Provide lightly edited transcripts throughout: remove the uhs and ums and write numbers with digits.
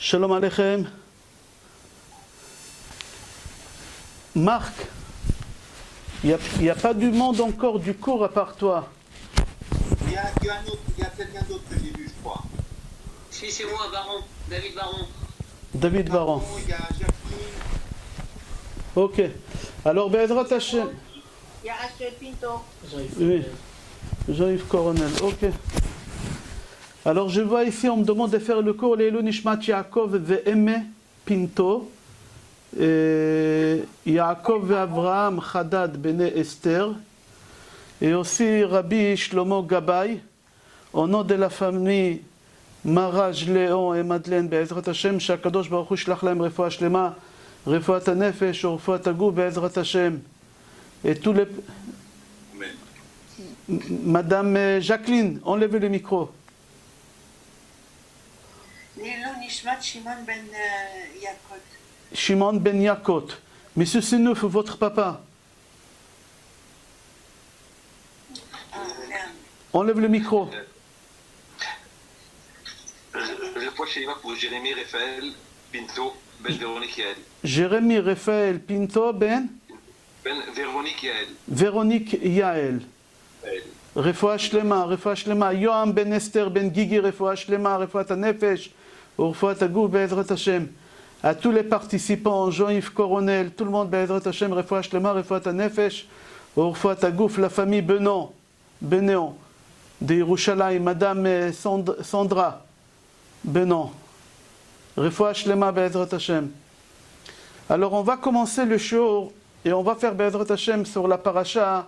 Shalom Aleichem. Marc, il n'y a pas du monde encore du cours à part toi. Il y a quelqu'un d'autre que j'ai vu, je crois. Si, c'est moi, Baron, David Baron. David Baron. Il y a Jacqueline. Ok. Alors, Be'ezrat Hashem. Il y a Rachel Pinto. Oui. Jean-Yves Coronel. Ok. Alors, je vois ici, on me demande de faire le cours Leilou Nishmat Yaakov ve'Eme Pinto. Yaakov ve'Avraham Hadad Bene Esther. Et aussi Rabbi Shlomo Gabay. Au nom de la famille Maraj, Léon et Madeleine, Be'ezrat Hashem, Shakadosh Baruch Hu shlach lahem refoua shlema, refoua hanefesh, refoua haguf, Be'ezrat Hashem. Et tous les... Amen. Madame Jacqueline, enlevez le micro. Lilo Nishmat Shimon Ben Yakot. Shimon Ben Yakot. Monsieur Senouf, votre papa. Enlève le micro. Refoua Shlema pour Jérémy Raphaël Pinto Ben Véronique Yael. Jérémy Raphaël Pinto Ben Véronique Yael. Véronique Yael. Refoua Shlema, Refoua Shlema. Yoam Ben Esther Ben Gigi, Refoua Shlema, Refoua hanefesh, Refoua haguf, Be'ezrat Hashem. À tous les participants, Jean-Yves Coronel, tout le monde, Be'ezrat Hashem, Refoua Shlema, Refoua hanefesh, Refoua haguf, la famille Benon, Benéon, de Yerushalayim, Madame Sandra Benon. Refoua Shlema, Be'ezrat Hashem. Alors on va commencer le show et on va faire Be'ezrat Hashem sur la paracha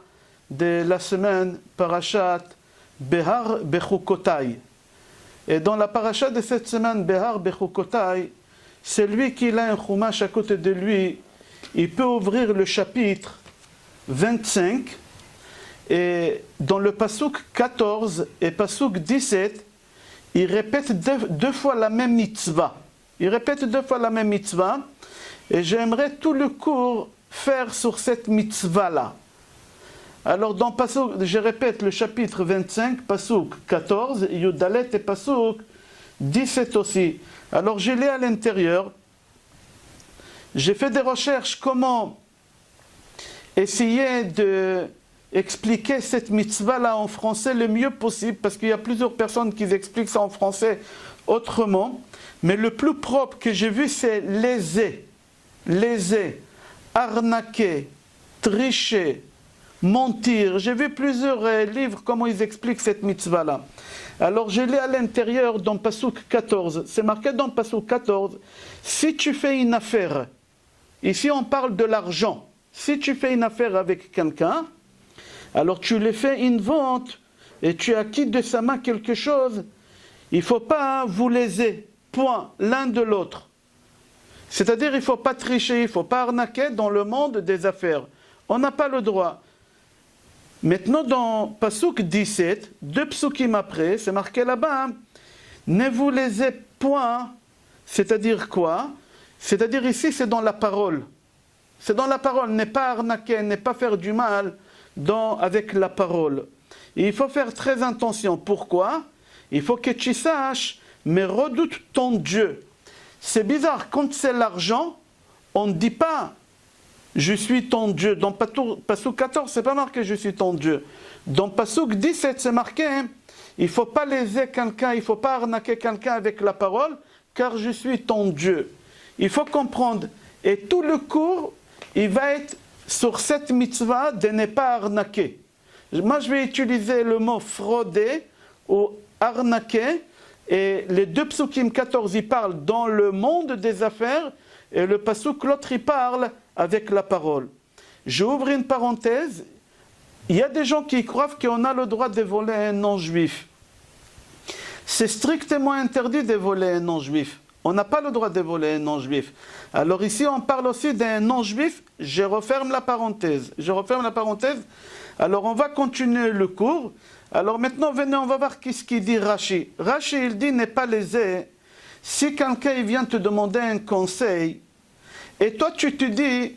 de la semaine, parachat Behar Bechukotai. Et dans la paracha de cette semaine, Behar Bechukotai, celui qui a un chumash à côté de lui, il peut ouvrir le chapitre 25, et dans le pasuk 14 et pasuk 17, il répète deux fois la même mitzvah. Il répète deux fois la même mitzvah, et j'aimerais tout le cours faire sur cette mitzvah-là. Alors dans pasuk, je répète le chapitre 25, pasuk 14, Yudalet et pasuk 17 aussi. Alors je l'ai à l'intérieur. J'ai fait des recherches comment essayer de expliquer cette mitzvah-là en français le mieux possible, parce qu'il y a plusieurs personnes qui expliquent ça en français autrement. Mais le plus propre que j'ai vu, c'est léser, arnaquer, tricher, mentir. J'ai vu plusieurs livres comment ils expliquent cette mitzvah-là. Alors je l'ai à l'intérieur dans pasuk 14. C'est marqué dans pasuk 14. Si tu fais une affaire, ici on parle de l'argent. Si tu fais une affaire avec quelqu'un, alors tu lui fais une vente et tu acquittes de sa main quelque chose, il ne faut pas vous léser, point, l'un de l'autre. C'est-à-dire il ne faut pas tricher, il ne faut pas arnaquer dans le monde des affaires. On n'a pas le droit. Maintenant, dans pasuk 17, deux psukim après, c'est marqué là-bas, ne vous lésez point, c'est-à-dire quoi? C'est-à-dire ici, c'est dans la parole. C'est dans la parole, ne pas arnaquer, ne pas faire du mal avec la parole. Et il faut faire très attention. Pourquoi? Il faut que tu saches, mais redoute ton Dieu. C'est bizarre, quand c'est l'argent, on ne dit pas je suis ton Dieu. Dans pasuk 14, c'est pas marqué je suis ton Dieu. Dans pasuk 17, c'est marqué il ne faut pas léser quelqu'un, il ne faut pas arnaquer quelqu'un avec la parole, car je suis ton Dieu. Il faut comprendre. Et tout le cours, il va être sur cette mitzvah de ne pas arnaquer. Moi, je vais utiliser le mot frauder ou arnaquer. Et les deux psukim 14, ils parlent dans le monde des affaires. Et le pasuk, l'autre, il parle avec la parole. J'ouvre une parenthèse. Il y a des gens qui croient qu'on a le droit de voler un non-juif. C'est strictement interdit de voler un non-juif. On n'a pas le droit de voler un non-juif. Alors ici, on parle aussi d'un non-juif. Je referme la parenthèse. Alors on va continuer le cours. Alors maintenant, venez, on va voir qu'est-ce qu'il dit Rashi. Rashi, il dit, n'est pas lésé. Si quelqu'un il vient te demander un conseil, et toi tu te dis,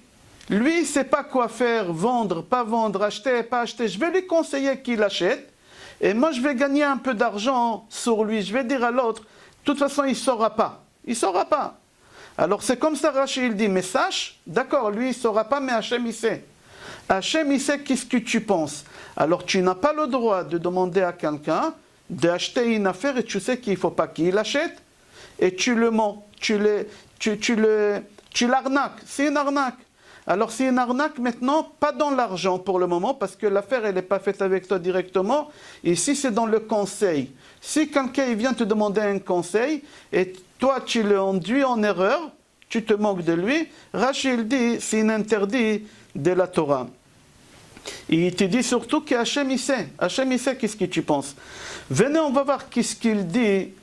lui il ne sait pas quoi faire, vendre, pas vendre, acheter, pas acheter, je vais lui conseiller qu'il achète, et moi je vais gagner un peu d'argent sur lui, je vais dire à l'autre, de toute façon il ne saura pas. Il ne saura pas. Alors c'est comme ça Rashi il dit, mais sache, d'accord, lui il ne saura pas, mais Hachem il sait. Hachem il sait qu'est-ce que tu penses. Alors tu n'as pas le droit de demander à quelqu'un d'acheter une affaire et tu sais qu'il ne faut pas qu'il l'achète et tu le mens, tu l'arnaques. C'est une arnaque. Alors c'est une arnaque maintenant, pas dans l'argent pour le moment, parce que l'affaire elle n'est pas faite avec toi directement. Ici c'est dans le conseil. Si quelqu'un vient te demander un conseil et toi tu le induis en erreur, tu te moques de lui, Rachid dit c'est un interdit de la Torah. Et il te dit surtout qu'Hachem il sait. Hachem il sait qu'est-ce que tu penses. Venez, on va voir qu'est-ce qu'il dit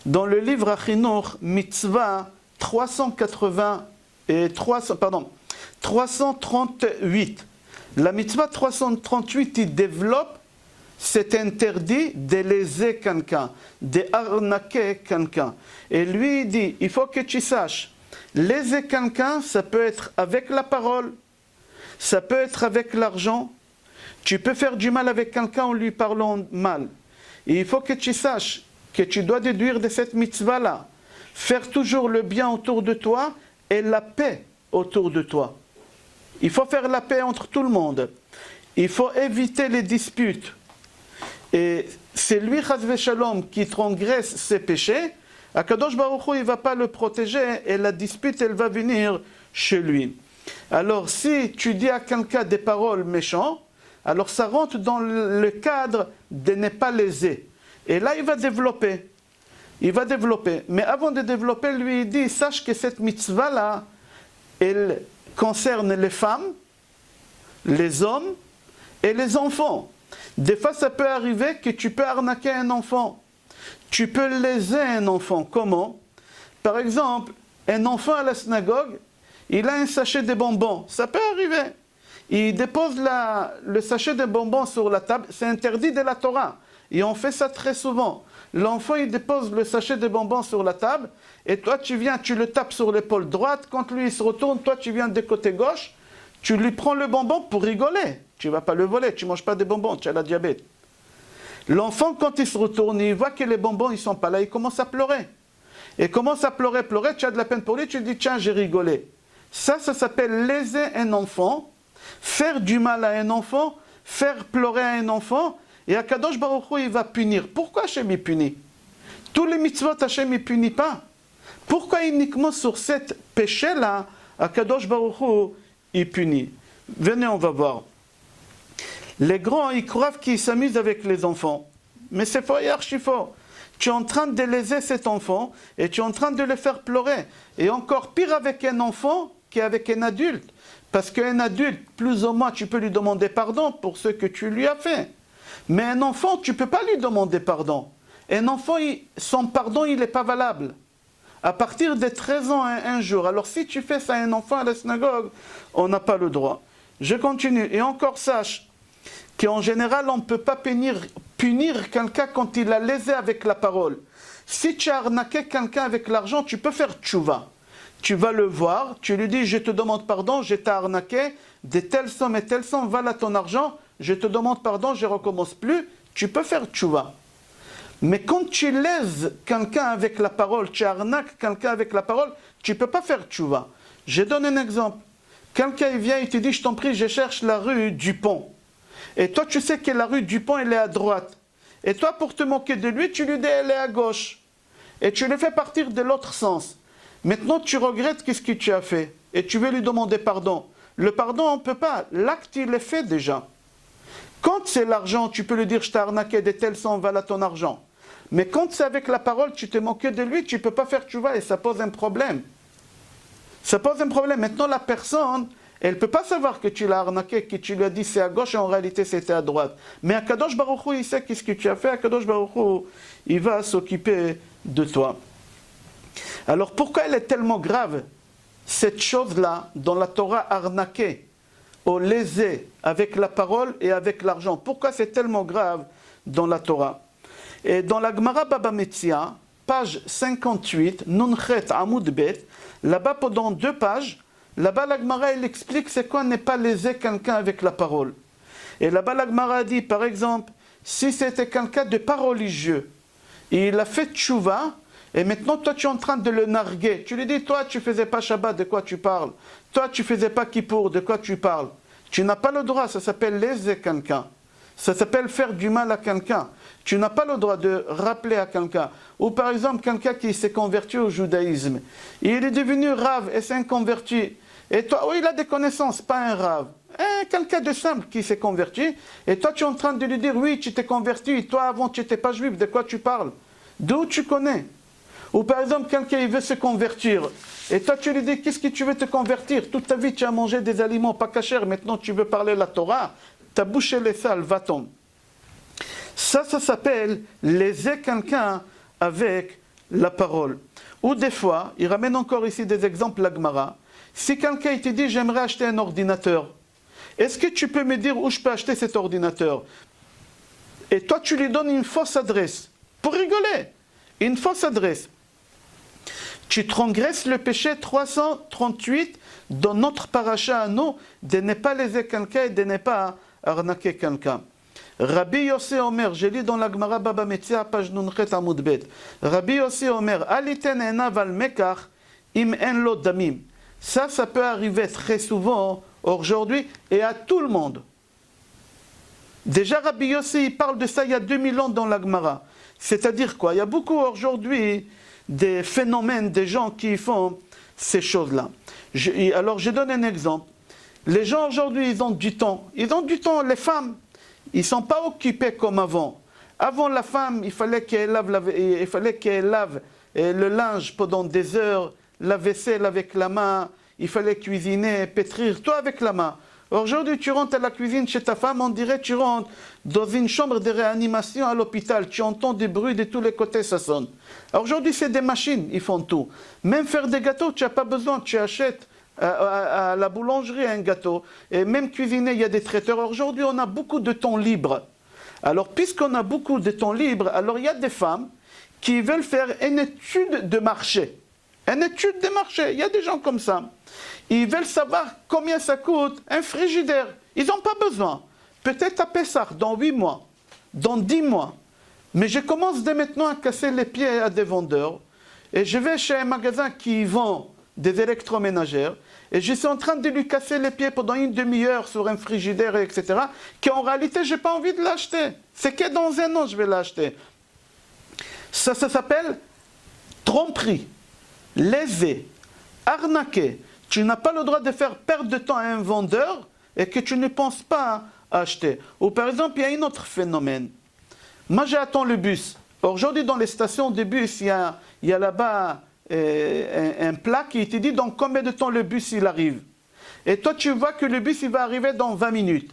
dans le livre Achinur, Mitzvah 338. La Mitzvah 338, il développe cet interdit de léser quelqu'un, d'arnaquer quelqu'un. Et lui, il dit, il faut que tu saches, léser quelqu'un, ça peut être avec la parole, ça peut être avec l'argent. Tu peux faire du mal avec quelqu'un en lui parlant mal. Et il faut que tu saches que tu dois déduire de cette mitzvah-là, faire toujours le bien autour de toi et la paix autour de toi. Il faut faire la paix entre tout le monde. Il faut éviter les disputes. Et c'est lui, Chas Shalom, qui transgresse ses péchés. Akadosh Baruch Hu, il ne va pas le protéger et la dispute, elle va venir chez lui. Alors, si tu dis à quelqu'un des paroles méchantes, alors ça rentre dans le cadre de ne pas léser. Et là, il va développer. Il va développer. Mais avant de développer, lui, il dit, sache que cette mitzvah-là, elle concerne les femmes, les hommes et les enfants. Des fois, ça peut arriver que tu peux arnaquer un enfant. Tu peux léser un enfant. Comment? Par exemple, un enfant à la synagogue, il a un sachet de bonbons. Ça peut arriver. Il dépose le sachet de bonbons sur la table. C'est interdit de la Torah. Et on fait ça très souvent. L'enfant, il dépose le sachet de bonbons sur la table. Et toi, tu viens, tu le tapes sur l'épaule droite. Quand lui, il se retourne, toi, tu viens de côté gauche. Tu lui prends le bonbon pour rigoler. Tu ne vas pas le voler. Tu ne manges pas des bonbons. Tu as la diabète. L'enfant, quand il se retourne, il voit que les bonbons, ils ne sont pas là. Il commence à pleurer. Et commence à pleurer. Tu as de la peine pour lui. Tu dis, tiens, j'ai rigolé. Ça s'appelle léser un enfant. Faire du mal à un enfant. Faire pleurer à un enfant. Et Akadosh Baruch Hu, il va punir. Pourquoi Hachem il punit? Tous les mitzvot, Hachem il punit pas. Pourquoi uniquement sur cet péché-là, Akadosh Baruch Hu, il punit? Venez, on va voir. Les grands, ils croient qu'ils s'amusent avec les enfants. Mais c'est faux et archi faux. Tu es en train de léser cet enfant et tu es en train de le faire pleurer. Et encore pire avec un enfant qu'avec un adulte. Parce qu'un adulte, plus ou moins, tu peux lui demander pardon pour ce que tu lui as fait. Mais un enfant, tu ne peux pas lui demander pardon. Un enfant, son pardon, il n'est pas valable. À partir de 13 ans un jour. Alors si tu fais ça à un enfant à la synagogue, on n'a pas le droit. Je continue. Et encore sache qu'en général, on ne peut pas punir quelqu'un quand il a lésé avec la parole. Si tu as arnaqué quelqu'un avec l'argent, tu peux faire tchouva. Tu vas le voir, tu lui dis, je te demande pardon, je t'ai arnaqué, de telle somme et telle somme, voilà ton argent, je te demande pardon, je ne recommence plus, tu peux faire tchouva. Mais quand tu lèses quelqu'un avec la parole, tu arnaques quelqu'un avec la parole, tu ne peux pas faire tchouva. Je donne un exemple. Quelqu'un vient et te dit, je t'en prie, je cherche la rue Dupont. Et toi, tu sais que la rue Dupont, elle est à droite. Et toi, pour te moquer de lui, tu lui dis, elle est à gauche. Et tu le fais partir de l'autre sens. Maintenant, tu regrettes qu'est-ce que tu as fait. Et tu veux lui demander pardon. Le pardon, on ne peut pas. L'acte, il est fait déjà. Quand c'est l'argent, tu peux lui dire, je t'ai arnaqué de telle somme, voilà ton argent. Mais quand c'est avec la parole, tu t'es moqué de lui, tu ne peux pas faire tchouva et ça pose un problème. Ça pose un problème. Maintenant, la personne, elle ne peut pas savoir que tu l'as arnaqué, que tu lui as dit c'est à gauche et en réalité c'était à droite. Mais Akadosh Baruch Hu, il sait qu'est-ce que tu as fait. Akadosh Baruch Hu, il va s'occuper de toi. Alors pourquoi elle est tellement grave, cette chose-là, dans la Torah arnaquée, au lésé, avec la parole et avec l'argent? Pourquoi c'est tellement grave dans la Torah? Et dans la Gemara Baba Metzia, page 58, Nunchet Amoud Bet, là-bas pendant 2 pages, là-bas la Gemara elle explique c'est quoi ne pas léser quelqu'un avec la parole. Et là-bas la Gemara dit par exemple, si c'était quelqu'un de pas religieux, et il a fait tchouva, Et maintenant, toi, tu es en train de le narguer. Tu lui dis, toi, tu faisais pas Shabbat, de quoi tu parles? Toi, tu faisais pas Kippour, de quoi tu parles? Tu n'as pas le droit, ça s'appelle léser quelqu'un. Ça s'appelle faire du mal à quelqu'un. Tu n'as pas le droit de rappeler à quelqu'un. Ou par exemple, quelqu'un qui s'est converti au judaïsme. Il est devenu rave et s'est un converti. Et toi, oui, il a des connaissances, pas un rave. Quelqu'un de simple qui s'est converti. Et toi, tu es en train de lui dire, oui, tu t'es converti. Toi, avant, tu n'étais pas juif. De quoi tu parles? D'où tu connais? Ou par exemple, quelqu'un il veut se convertir. Et toi, tu lui dis, qu'est-ce que tu veux te convertir? Toute ta vie, tu as mangé des aliments pas cachers. Maintenant, tu veux parler la Torah. Ta bouche elle est sale, va-t'en. Ça s'appelle léser quelqu'un avec la parole. Ou des fois, il ramène encore ici des exemples, la Gemara. Si quelqu'un te dit, j'aimerais acheter un ordinateur, est-ce que tu peux me dire où je peux acheter cet ordinateur? Et toi, tu lui donnes une fausse adresse. Pour rigoler, une fausse adresse. Tu transgresses le péché 338 dans notre paracha à nous, de ne pas léser quelqu'un et de ne pas arnaquer quelqu'un. Rabbi Yossi Omer, j'ai lu dans la Gemara Baba Metzia, page Nunchet Amud Bet. Rabbi Yossi Omer, aliten enav al mekach im en lo damim. Ça peut arriver très souvent aujourd'hui et à tout le monde. Déjà Rabbi Yossi, il parle de ça il y a 2000 ans dans la Gemara. C'est-à-dire quoi? Il y a beaucoup aujourd'hui des phénomènes, des gens qui font ces choses-là. Alors je donne un exemple. Les gens aujourd'hui, ils ont du temps. Ils ont du temps, les femmes. Ils ne sont pas occupés comme avant. Avant, la femme, il fallait qu'elle lave le linge pendant des heures, la vaisselle avec la main, il fallait cuisiner, pétrir, tout avec la main. Aujourd'hui, tu rentres à la cuisine chez ta femme, on dirait que tu rentres dans une chambre de réanimation à l'hôpital. Tu entends des bruits de tous les côtés, ça sonne. Aujourd'hui, c'est des machines, ils font tout. Même faire des gâteaux, tu n'as pas besoin, tu achètes à la boulangerie un gâteau. Et même cuisiner, il y a des traiteurs. Aujourd'hui, on a beaucoup de temps libre. Alors, puisqu'on a beaucoup de temps libre, alors il y a des femmes qui veulent faire une étude de marché. Une étude de marché, il y a des gens comme ça. Ils veulent savoir combien ça coûte un frigidaire. Ils n'ont pas besoin. Peut-être à Pessah, dans 8 mois, dans 10 mois. Mais je commence dès maintenant à casser les pieds à des vendeurs. Et je vais chez un magasin qui vend des électroménagères. Et je suis en train de lui casser les pieds pendant une demi-heure sur un frigidaire, etc. Qu'en réalité, je n'ai pas envie de l'acheter. C'est que dans un an, je vais l'acheter. Ça s'appelle tromperie, léser, arnaquer. Tu n'as pas le droit de faire perdre de temps à un vendeur et que tu ne penses pas à acheter. Ou par exemple, il y a un autre phénomène. Moi, j'attends le bus. Aujourd'hui, dans les stations de bus, il y a là-bas un plat qui te dit dans combien de temps le bus il arrive. Et toi, tu vois que le bus il va arriver dans 20 minutes.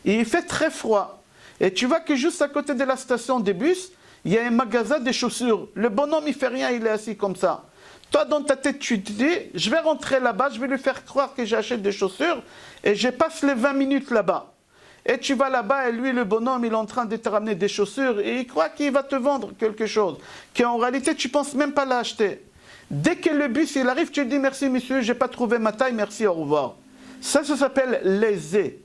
Et il fait très froid. Et tu vois que juste à côté de la station de bus, il y a un magasin de chaussures. Le bonhomme, il ne fait rien, il est assis comme ça. Toi, dans ta tête, tu te dis, je vais rentrer là-bas, je vais lui faire croire que j'achète des chaussures et je passe les 20 minutes là-bas. Et tu vas là-bas et lui, le bonhomme, il est en train de te ramener des chaussures et il croit qu'il va te vendre quelque chose. Qu'en réalité, tu ne penses même pas l'acheter. Dès que le bus il arrive, tu lui dis, merci monsieur, je n'ai pas trouvé ma taille, merci, au revoir. Ça s'appelle léser.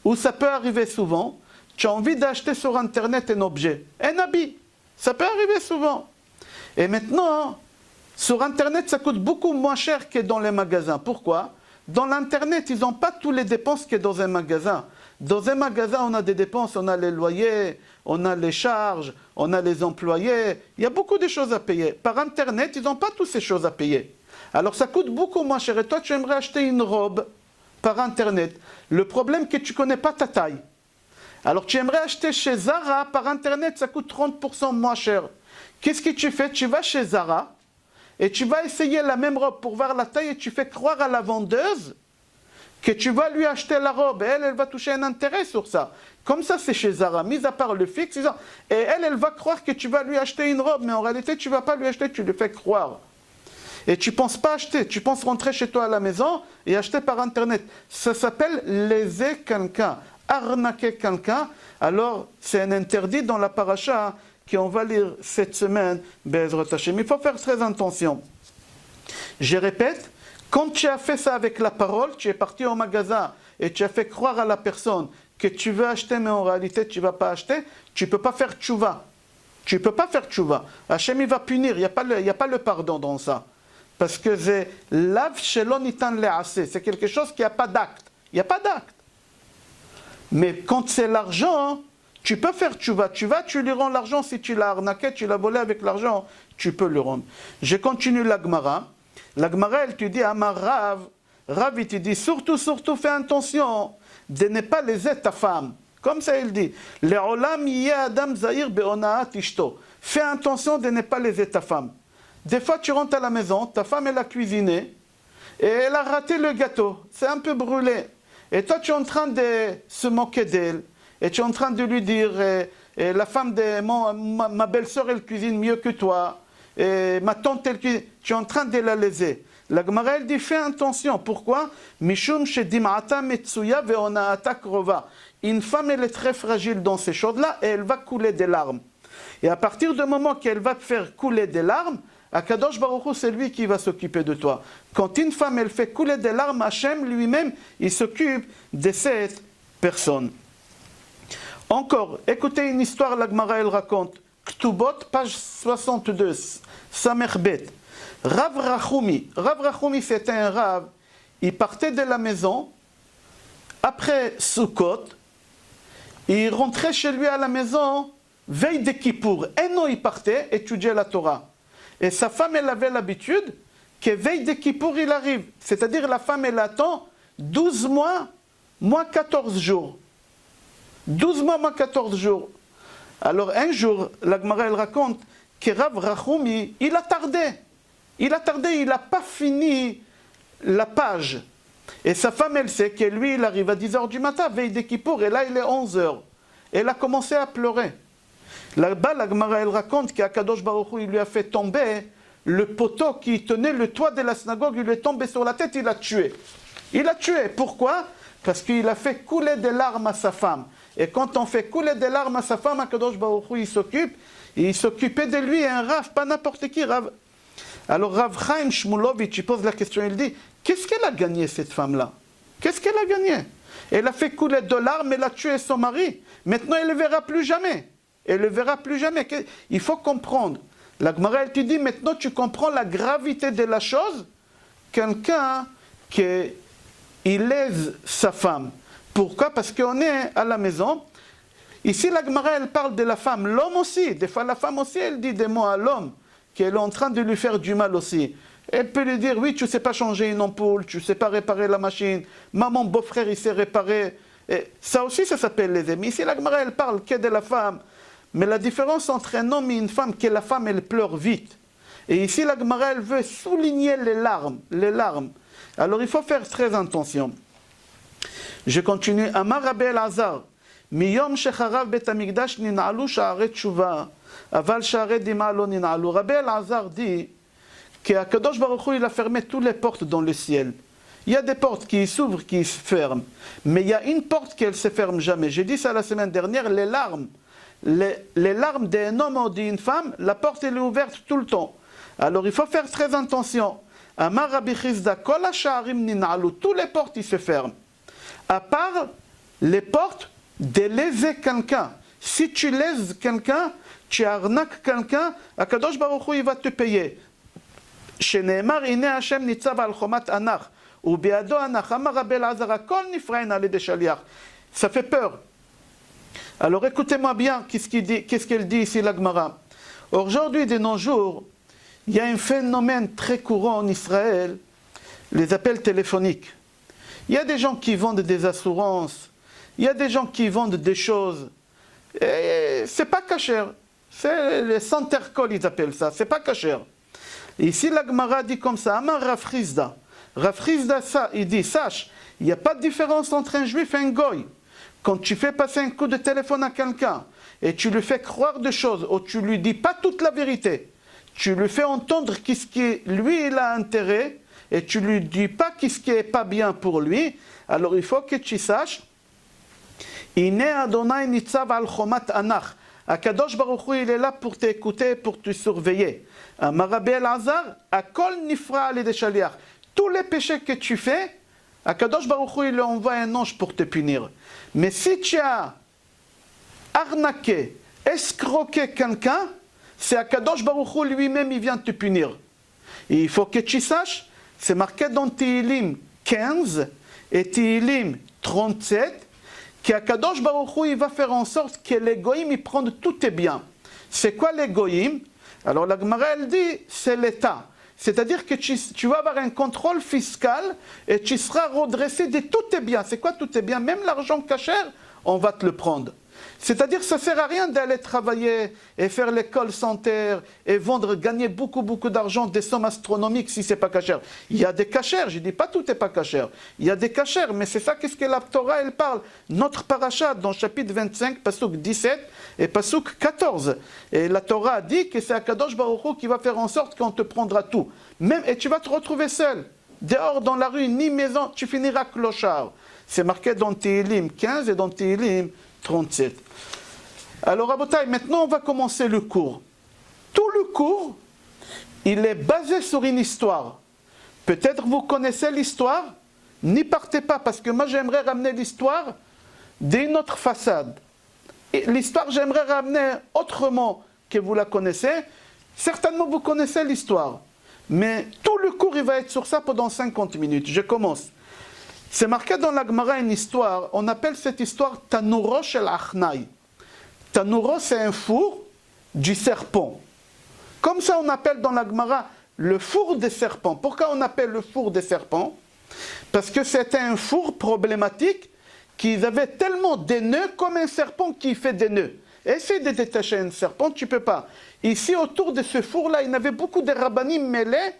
Ou ça peut arriver souvent, tu as envie d'acheter sur Internet un objet, un habit. Ça peut arriver souvent. Et maintenant, sur Internet, ça coûte beaucoup moins cher que dans les magasins. Pourquoi? Dans l'Internet, ils n'ont pas toutes les dépenses que dans un magasin. Dans un magasin, on a des dépenses, on a les loyers, on a les charges, on a les employés. Il y a beaucoup de choses à payer. Par Internet, ils n'ont pas toutes ces choses à payer. Alors ça coûte beaucoup moins cher. Et toi, tu aimerais acheter une robe par Internet. Le problème, c'est que tu ne connais pas ta taille. Alors tu aimerais acheter chez Zara, par Internet, ça coûte 30% moins cher. Qu'est-ce que tu fais? Tu vas chez Zara et tu vas essayer la même robe pour voir la taille et tu fais croire à la vendeuse que tu vas lui acheter la robe et elle va toucher un intérêt sur ça. Comme ça, c'est chez Zara, mis à part le fixe. Et elle va croire que tu vas lui acheter une robe, mais en réalité, tu ne vas pas lui acheter, tu lui fais croire. Et tu ne penses pas acheter, tu penses rentrer chez toi à la maison et acheter par Internet. Ça s'appelle léser quelqu'un, arnaquer quelqu'un. Alors, c'est un interdit dans la paracha qu'on va lire cette semaine, Be'ezrat Hashem. Il faut faire très attention. Je répète, quand tu as fait ça avec la parole, tu es parti au magasin et tu as fait croire à la personne que tu veux acheter, mais en réalité tu ne vas pas acheter, tu ne peux pas faire tchouva. tu ne peux pas faire tchouva. Hachem, il va punir, il n'y a pas le pardon dans ça. Parce que c'est lav shelon nitan le'aseh, c'est quelque chose qui n'a pas d'acte. Il n'y a pas d'acte. Mais quand c'est l'argent, tu peux faire tchouva. Tu lui rends l'argent si tu l'as arnaqué, tu l'as volé avec l'argent, tu peux le rendre. Je continue la Gemara. La Gemara, elle te dit, Amar Rav, Rav, il te dit, surtout, fais attention de ne pas léser ta femme. Comme ça, il dit, Le'olam yeh adam zahir be'onaat ishto. Fais attention de ne pas léser ta femme. Des fois, tu rentres à la maison, ta femme, elle a cuisiné, et elle a raté le gâteau. C'est un peu brûlé. Et toi, tu es en train de se moquer d'elle. Et tu es en train de lui dire, la femme de ma belle-sœur, elle cuisine mieux que toi. Et ma tante, elle cuisine. Tu es en train de la léser. La Gemara, elle dit, fais attention. Pourquoi? Mishum shedim'ata metsuya ve'onaata krova. Une femme, elle est très fragile dans ces choses-là et elle va couler des larmes. Et à partir du moment qu'elle va te faire couler des larmes, Akadosh Baruch Hu, c'est lui qui va s'occuper de toi. Quand une femme, elle fait couler des larmes, Hachem lui-même, il s'occupe de cette personne. Encore, écoutez une histoire, la Gemara, elle raconte. Ktubot, page 62, Samerbet. Rav Rachumi, c'était un Rav. Il partait de la maison, après Sukkot, il rentrait chez lui à la maison, veille de Kippour. Et non, il partait étudier la Torah. Et sa femme, elle avait l'habitude que veille de Kippour, il arrive. C'est-à-dire, la femme, elle attend 12 mois, moins 14 jours. 12 mois, moins 14 jours. Alors, un jour, la Gemara, elle raconte que Rav Rachumi, il a tardé. Il n'a pas fini la page. Et sa femme, elle sait que lui, il arrive à 10h du matin, veille de Kippour, et là, il est 11h. Elle a commencé à pleurer. Là-bas, la Gemara, elle raconte qu'Akadosh Baruch Hu, il lui a fait tomber le poteau qui tenait le toit de la synagogue, il lui est tombé sur la tête, il l'a tué. Il l'a tué. Pourquoi? Parce qu'il a fait couler des larmes à sa femme. Et quand on fait couler des larmes à sa femme, Akadosh Baruch Hu, il s'occupe. Et il s'occupait de lui, un Rav, pas n'importe qui, Rav. Alors Rav Chaim Shmulovitch, il pose la question, il dit, qu'est-ce qu'elle a gagné, cette femme-là? Qu'est-ce qu'elle a gagné? Elle a fait couler de larmes, elle a tué son mari. Maintenant, elle ne le verra plus jamais. Elle ne le verra plus jamais. Il faut comprendre. La Gemara, elle te dit, maintenant tu comprends la gravité de la chose. Quelqu'un qui lèse sa femme. Pourquoi? Parce qu'on est à la maison. Ici, la Gemara, elle parle de la femme. L'homme aussi. Des fois, la femme aussi, elle dit des mots à l'homme qu'elle est en train de lui faire du mal aussi. Elle peut lui dire, oui, tu ne sais pas changer une ampoule, tu ne sais pas réparer la machine. Maman, beau-frère, il sait réparer. Et ça aussi, ça s'appelle les amis. Ici, la Gemara, elle parle que de la femme. Mais la différence entre un homme et une femme, que la femme, elle pleure vite. Et ici, la Gemara, elle veut souligner les larmes. Les larmes. Alors, il faut faire très attention. Je continue. Amar Rabbi Elazar. Miyom shecharav bet hamikdash nin'alu sha'aret tshuva. Aval sha'aret dima lo nin'alu. Rabbi Elazar dit qu'Akadosh Baruch Hu, il a fermé toutes les portes dans le ciel. Il y a des portes qui s'ouvrent, qui se ferment. Mais il y a une porte qui ne se ferme jamais. J'ai dit ça la semaine dernière, les larmes. Les larmes d'un homme ou d'une femme, la porte elle est ouverte tout le temps. Alors il faut faire très attention. Amar Rabbi Chizda, kol ha'sha'arim nin'alu, toutes les portes ils se ferment. À part les portes de léser quelqu'un. Si tu lèses quelqu'un, tu arnaques quelqu'un, Akadosh Baruch Hu, il va te payer. Sheneemar ine Hashem nitzav al chomat anach, ou beado anach, amar Rabbi Elazar, kol nifrain ale de shaliach. Ça fait peur. Alors écoutez-moi bien, qu'est-ce qu'elle dit ici la Gemara. Aujourd'hui, de nos jours, il y a un phénomène très courant en Israël, les appels téléphoniques. Il y a des gens qui vendent des assurances, il y a des gens qui vendent des choses. Et c'est pas cachère. C'est les Santerkol, ils appellent ça. C'est pas cachère. Ici, la Gemara dit comme ça. Amar Rav Chizda. Rav Chizda, ça, il dit, sache, il n'y a pas de différence entre un juif et un goy. Quand tu fais passer un coup de téléphone à quelqu'un et tu lui fais croire des choses ou tu lui dis pas toute la vérité, tu lui fais entendre qu'est-ce qui lui il a intérêt et tu lui dis pas qu'est-ce qui est pas bien pour lui, alors il faut que tu saches. Ine Adonai nitzav al chomat anach. Akadosh Baruch Hu, il est là pour t'écouter, pour te surveiller. Amar Rabbi Elazar, akol nifra ale de shaliach. Tous les péchés que tu fais, Akadosh Baruch Hu, il envoie un ange pour te punir. Mais si tu as arnaqué, escroqué quelqu'un, c'est Akadosh Baruch Hu lui-même, il vient te punir. Et il faut que tu saches, c'est marqué dans Tehillim 15 et Tehillim 37, qu'Akadosh Baruch Hu, il va faire en sorte que les goïms, ils prennent tous tes biens. C'est quoi les goïms? Alors la Gemara, elle dit, c'est l'État. C'est-à-dire que tu vas avoir un contrôle fiscal et tu seras redressé de tous tes biens. C'est quoi tous tes biens? Même l'argent cachère, on va te le prendre. C'est-à-dire que ça ne sert à rien d'aller travailler et faire l'école sans terre et vendre, gagner beaucoup d'argent, des sommes astronomiques si ce n'est pas cachère. Il y a des cachères, je ne dis pas tout n'est pas cachère. Il y a des cachères, mais c'est ça qu'est-ce que la Torah elle parle. Notre paracha dans chapitre 25, Pasuk 17 et Pasuk 14. Et la Torah dit que c'est Akadosh Baruch Hu qui va faire en sorte qu'on te prendra tout. Même, et tu vas te retrouver seul. Dehors dans la rue, ni maison, tu finiras clochard. C'est marqué dans Tehillim 15 et dans Tehillim 37. Alors, Rabotai, maintenant on va commencer le cours. Tout le cours, il est basé sur une histoire. Peut-être vous connaissez l'histoire, n'y partez pas, parce que moi j'aimerais ramener l'histoire d'une autre façade. Et l'histoire, j'aimerais ramener autrement que vous la connaissez. Certainement vous connaissez l'histoire, mais tout le cours il va être sur ça pendant 50 minutes. Je commence. C'est marqué dans la Gemara une histoire, on appelle cette histoire Tanuro shel Achnai. Tanuro, c'est un four du serpent. Comme ça, on appelle dans la Gemara le four des serpents. Pourquoi on appelle le four des serpents? Parce que c'était un four problématique qu'ils avaient tellement des nœuds comme un serpent qui fait des nœuds. Essaye de détacher un serpent, tu ne peux pas. Ici, autour de ce four-là, il y avait beaucoup de rabbanim mêlés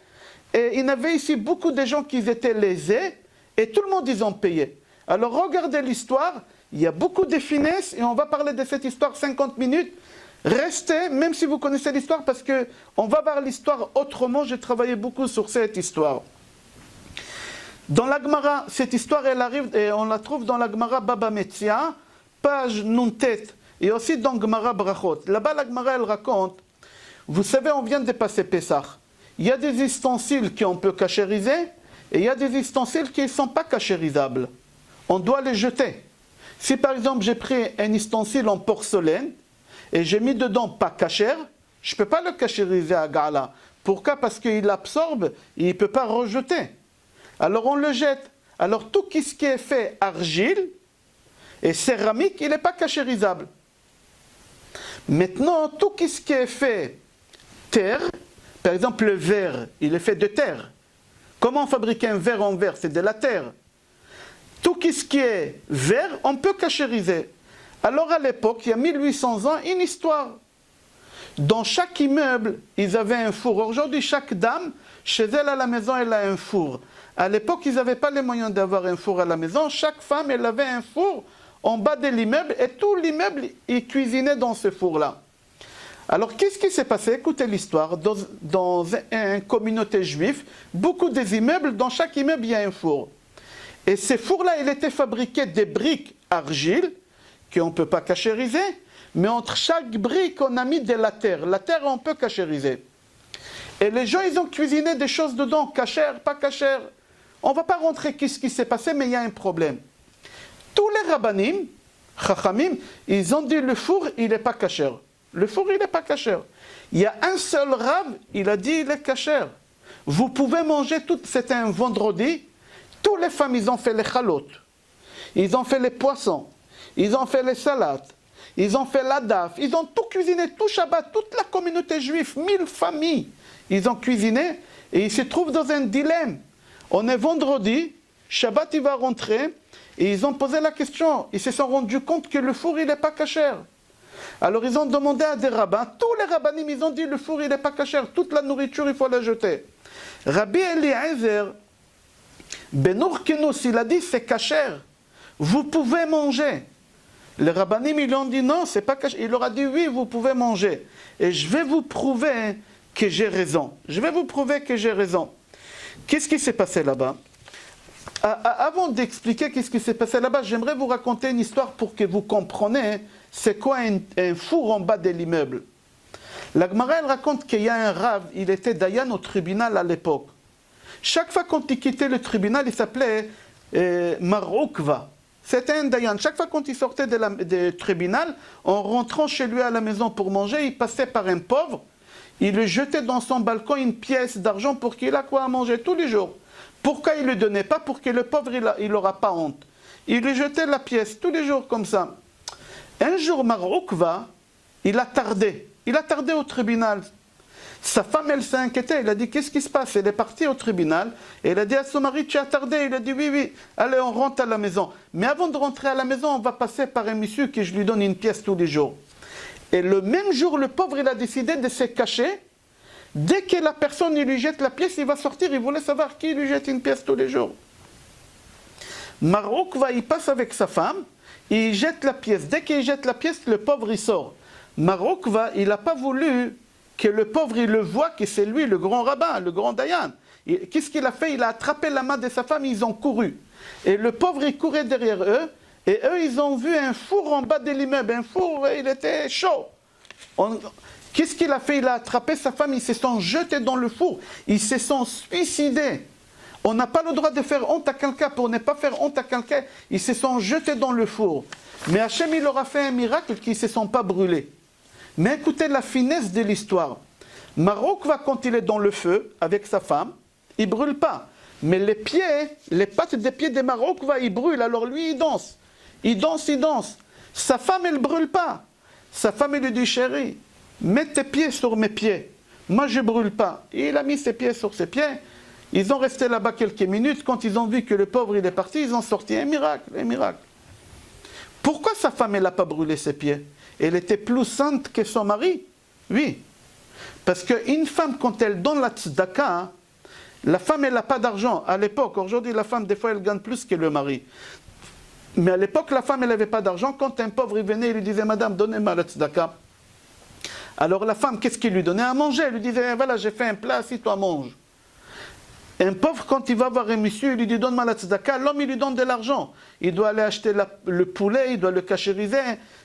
et il y avait ici beaucoup de gens qui étaient lésés et tout le monde, ils ont payé. Alors, regardez l'histoire. Il y a beaucoup de finesses et on va parler de cette histoire 50 minutes. Restez, même si vous connaissez l'histoire, parce qu'on va voir l'histoire autrement. J'ai travaillé beaucoup sur cette histoire. Dans la Gemara, cette histoire, elle arrive, et on la trouve dans la Gemara Baba Metzia, page Nuntet, et aussi dans Gemara Brachot. Là-bas, la Gemara, elle raconte, vous savez, on vient de passer Pessah. Il y a des ustensiles qu'on peut cachériser, et il y a des ustensiles qui ne sont pas cachérisables. On doit les jeter. Si par exemple j'ai pris un ustensile en porcelaine et j'ai mis dedans pas cachère, je ne peux pas le cachériser à Gala. Pourquoi? Parce qu'il absorbe et il ne peut pas rejeter. Alors on le jette. Alors tout ce qui est fait argile et céramique, il n'est pas cachérisable. Maintenant, tout ce qui est fait terre, par exemple le verre, il est fait de terre. Comment fabriquer un verre en verre? C'est de la terre. Tout ce qui est verre, on peut cachériser. Alors à l'époque, il y a 1800 ans, une histoire. Dans chaque immeuble, ils avaient un four. Aujourd'hui, chaque dame, chez elle à la maison, elle a un four. À l'époque, ils n'avaient pas les moyens d'avoir un four à la maison. Chaque femme, elle avait un four en bas de l'immeuble et tout l'immeuble, il cuisinait dans ce four-là. Alors, qu'est-ce qui s'est passé? Écoutez l'histoire. Dans une communauté juive, beaucoup des immeubles, dans chaque immeuble, il y a un four. Et ces fours-là, ils étaient fabriqués des briques argile, qu'on ne peut pas cachériser, mais entre chaque brique, on a mis de la terre. La terre, on peut cachériser. Et les gens, ils ont cuisiné des choses dedans, cachère, pas cachère. On ne va pas rentrer qu'est-ce qui s'est passé, mais il y a un problème. Tous les rabbanim, chachamim, ils ont dit le four, il n'est pas cachère. Le four, il n'est pas cachère. Il y a un seul rab, il a dit, il est cachère. Vous pouvez manger tout, c'était un vendredi. Toutes les femmes, ils ont fait les chalotes, ils ont fait les poissons, ils ont fait les salades, ils ont fait la daf, ils ont tout cuisiné, tout Shabbat, toute la communauté juive, 1000 familles, ils ont cuisiné et ils se trouvent dans un dilemme. On est vendredi, Shabbat il va rentrer et ils ont posé la question, ils se sont rendus compte que le four il n'est pas cachère. Alors ils ont demandé à des rabbins, tous les rabbinim ils ont dit le four il n'est pas cachère, toute la nourriture il faut la jeter. Rabbi Eliezer Benour Kenous, il a dit c'est cachère, vous pouvez manger. Les rabbinim ils ont dit non, c'est pas cachère. Il leur a dit oui, vous pouvez manger. Et je vais vous prouver que j'ai raison. Je vais vous prouver que j'ai raison. Qu'est-ce qui s'est passé là-bas? Avant d'expliquer qu'est-ce qui s'est passé là-bas, j'aimerais vous raconter une histoire pour que vous compreniez c'est quoi un four en bas de l'immeuble. La Gemara elle raconte qu'il y a un rav, il était dayan au tribunal à l'époque. Chaque fois qu'on quittait le tribunal, il s'appelait Maroukva. C'était un dayan. Chaque fois quand il sortait du tribunal, en rentrant chez lui à la maison pour manger, il passait par un pauvre. Il lui jetait dans son balcon une pièce d'argent pour qu'il ait quoi à manger tous les jours. Pourquoi il ne le donnait pas? Pour que le pauvre, il n'aura pas honte. Il lui jetait la pièce tous les jours comme ça. Un jour, Mar Ukva, il a tardé. Il a tardé au tribunal. Sa femme, elle s'est inquiétée. Elle a dit, qu'est-ce qui se passe? Elle est partie au tribunal. Et elle a dit à son mari, tu as tardé. Il a dit, oui, oui. Allez, on rentre à la maison. Mais avant de rentrer à la maison, on va passer par un monsieur qui je lui donne une pièce tous les jours. Et le même jour, le pauvre, il a décidé de se cacher. Dès que la personne il lui jette la pièce, il va sortir. Il voulait savoir qui lui jette une pièce tous les jours. Mar Ukva, il passe avec sa femme. Il jette la pièce. Dès qu'il jette la pièce, le pauvre, il sort. Mar Ukva, il n'a pas voulu que le pauvre, il le voit que c'est lui, le grand rabbin, le grand dayan. Qu'est-ce qu'il a fait? Il a attrapé la main de sa femme, ils ont couru. Et le pauvre, il courait derrière eux. Et eux, ils ont vu un four en bas de l'immeuble. Un four, il était chaud. Qu'est-ce qu'il a fait? Il a attrapé sa femme, ils se sont jetés dans le four. Ils se sont suicidés. On n'a pas le droit de faire honte à quelqu'un. Pour ne pas faire honte à quelqu'un, ils se sont jetés dans le four. Mais Hachem, il leur a fait un miracle qu'ils ne se sont pas brûlés. Mais écoutez la finesse de l'histoire. Mar Ukva, quand il est dans le feu avec sa femme, il ne brûle pas. Mais les pieds, les pattes des pieds de Mar Ukva, ils brûlent. Alors lui, il danse. Il danse, il danse. Sa femme, elle ne brûle pas. Sa femme, elle lui dit, chérie, mets tes pieds sur mes pieds. Moi, je ne brûle pas. Et il a mis ses pieds sur ses pieds. Ils ont resté là-bas quelques minutes. Quand ils ont vu que le pauvre, il est parti, ils ont sorti un miracle, un miracle. Pourquoi sa femme, elle n'a pas brûlé ses pieds? Elle était plus sainte que son mari? Oui. Parce qu'une femme, quand elle donne la tzedaka, la femme, elle n'a pas d'argent. À l'époque, aujourd'hui, la femme, des fois, elle gagne plus que le mari. Mais à l'époque, la femme, elle n'avait pas d'argent. Quand un pauvre, il venait, il lui disait, madame, donnez-moi la tzedaka. Alors la femme, qu'est-ce qu'il lui donnait à manger? Elle lui disait, voilà, j'ai fait un plat, si toi manges. Un pauvre, quand il va voir un monsieur, il lui dit, donne-moi la tzedaka. L'homme, il lui donne de l'argent. Il doit aller acheter le poulet, il doit le cachériser.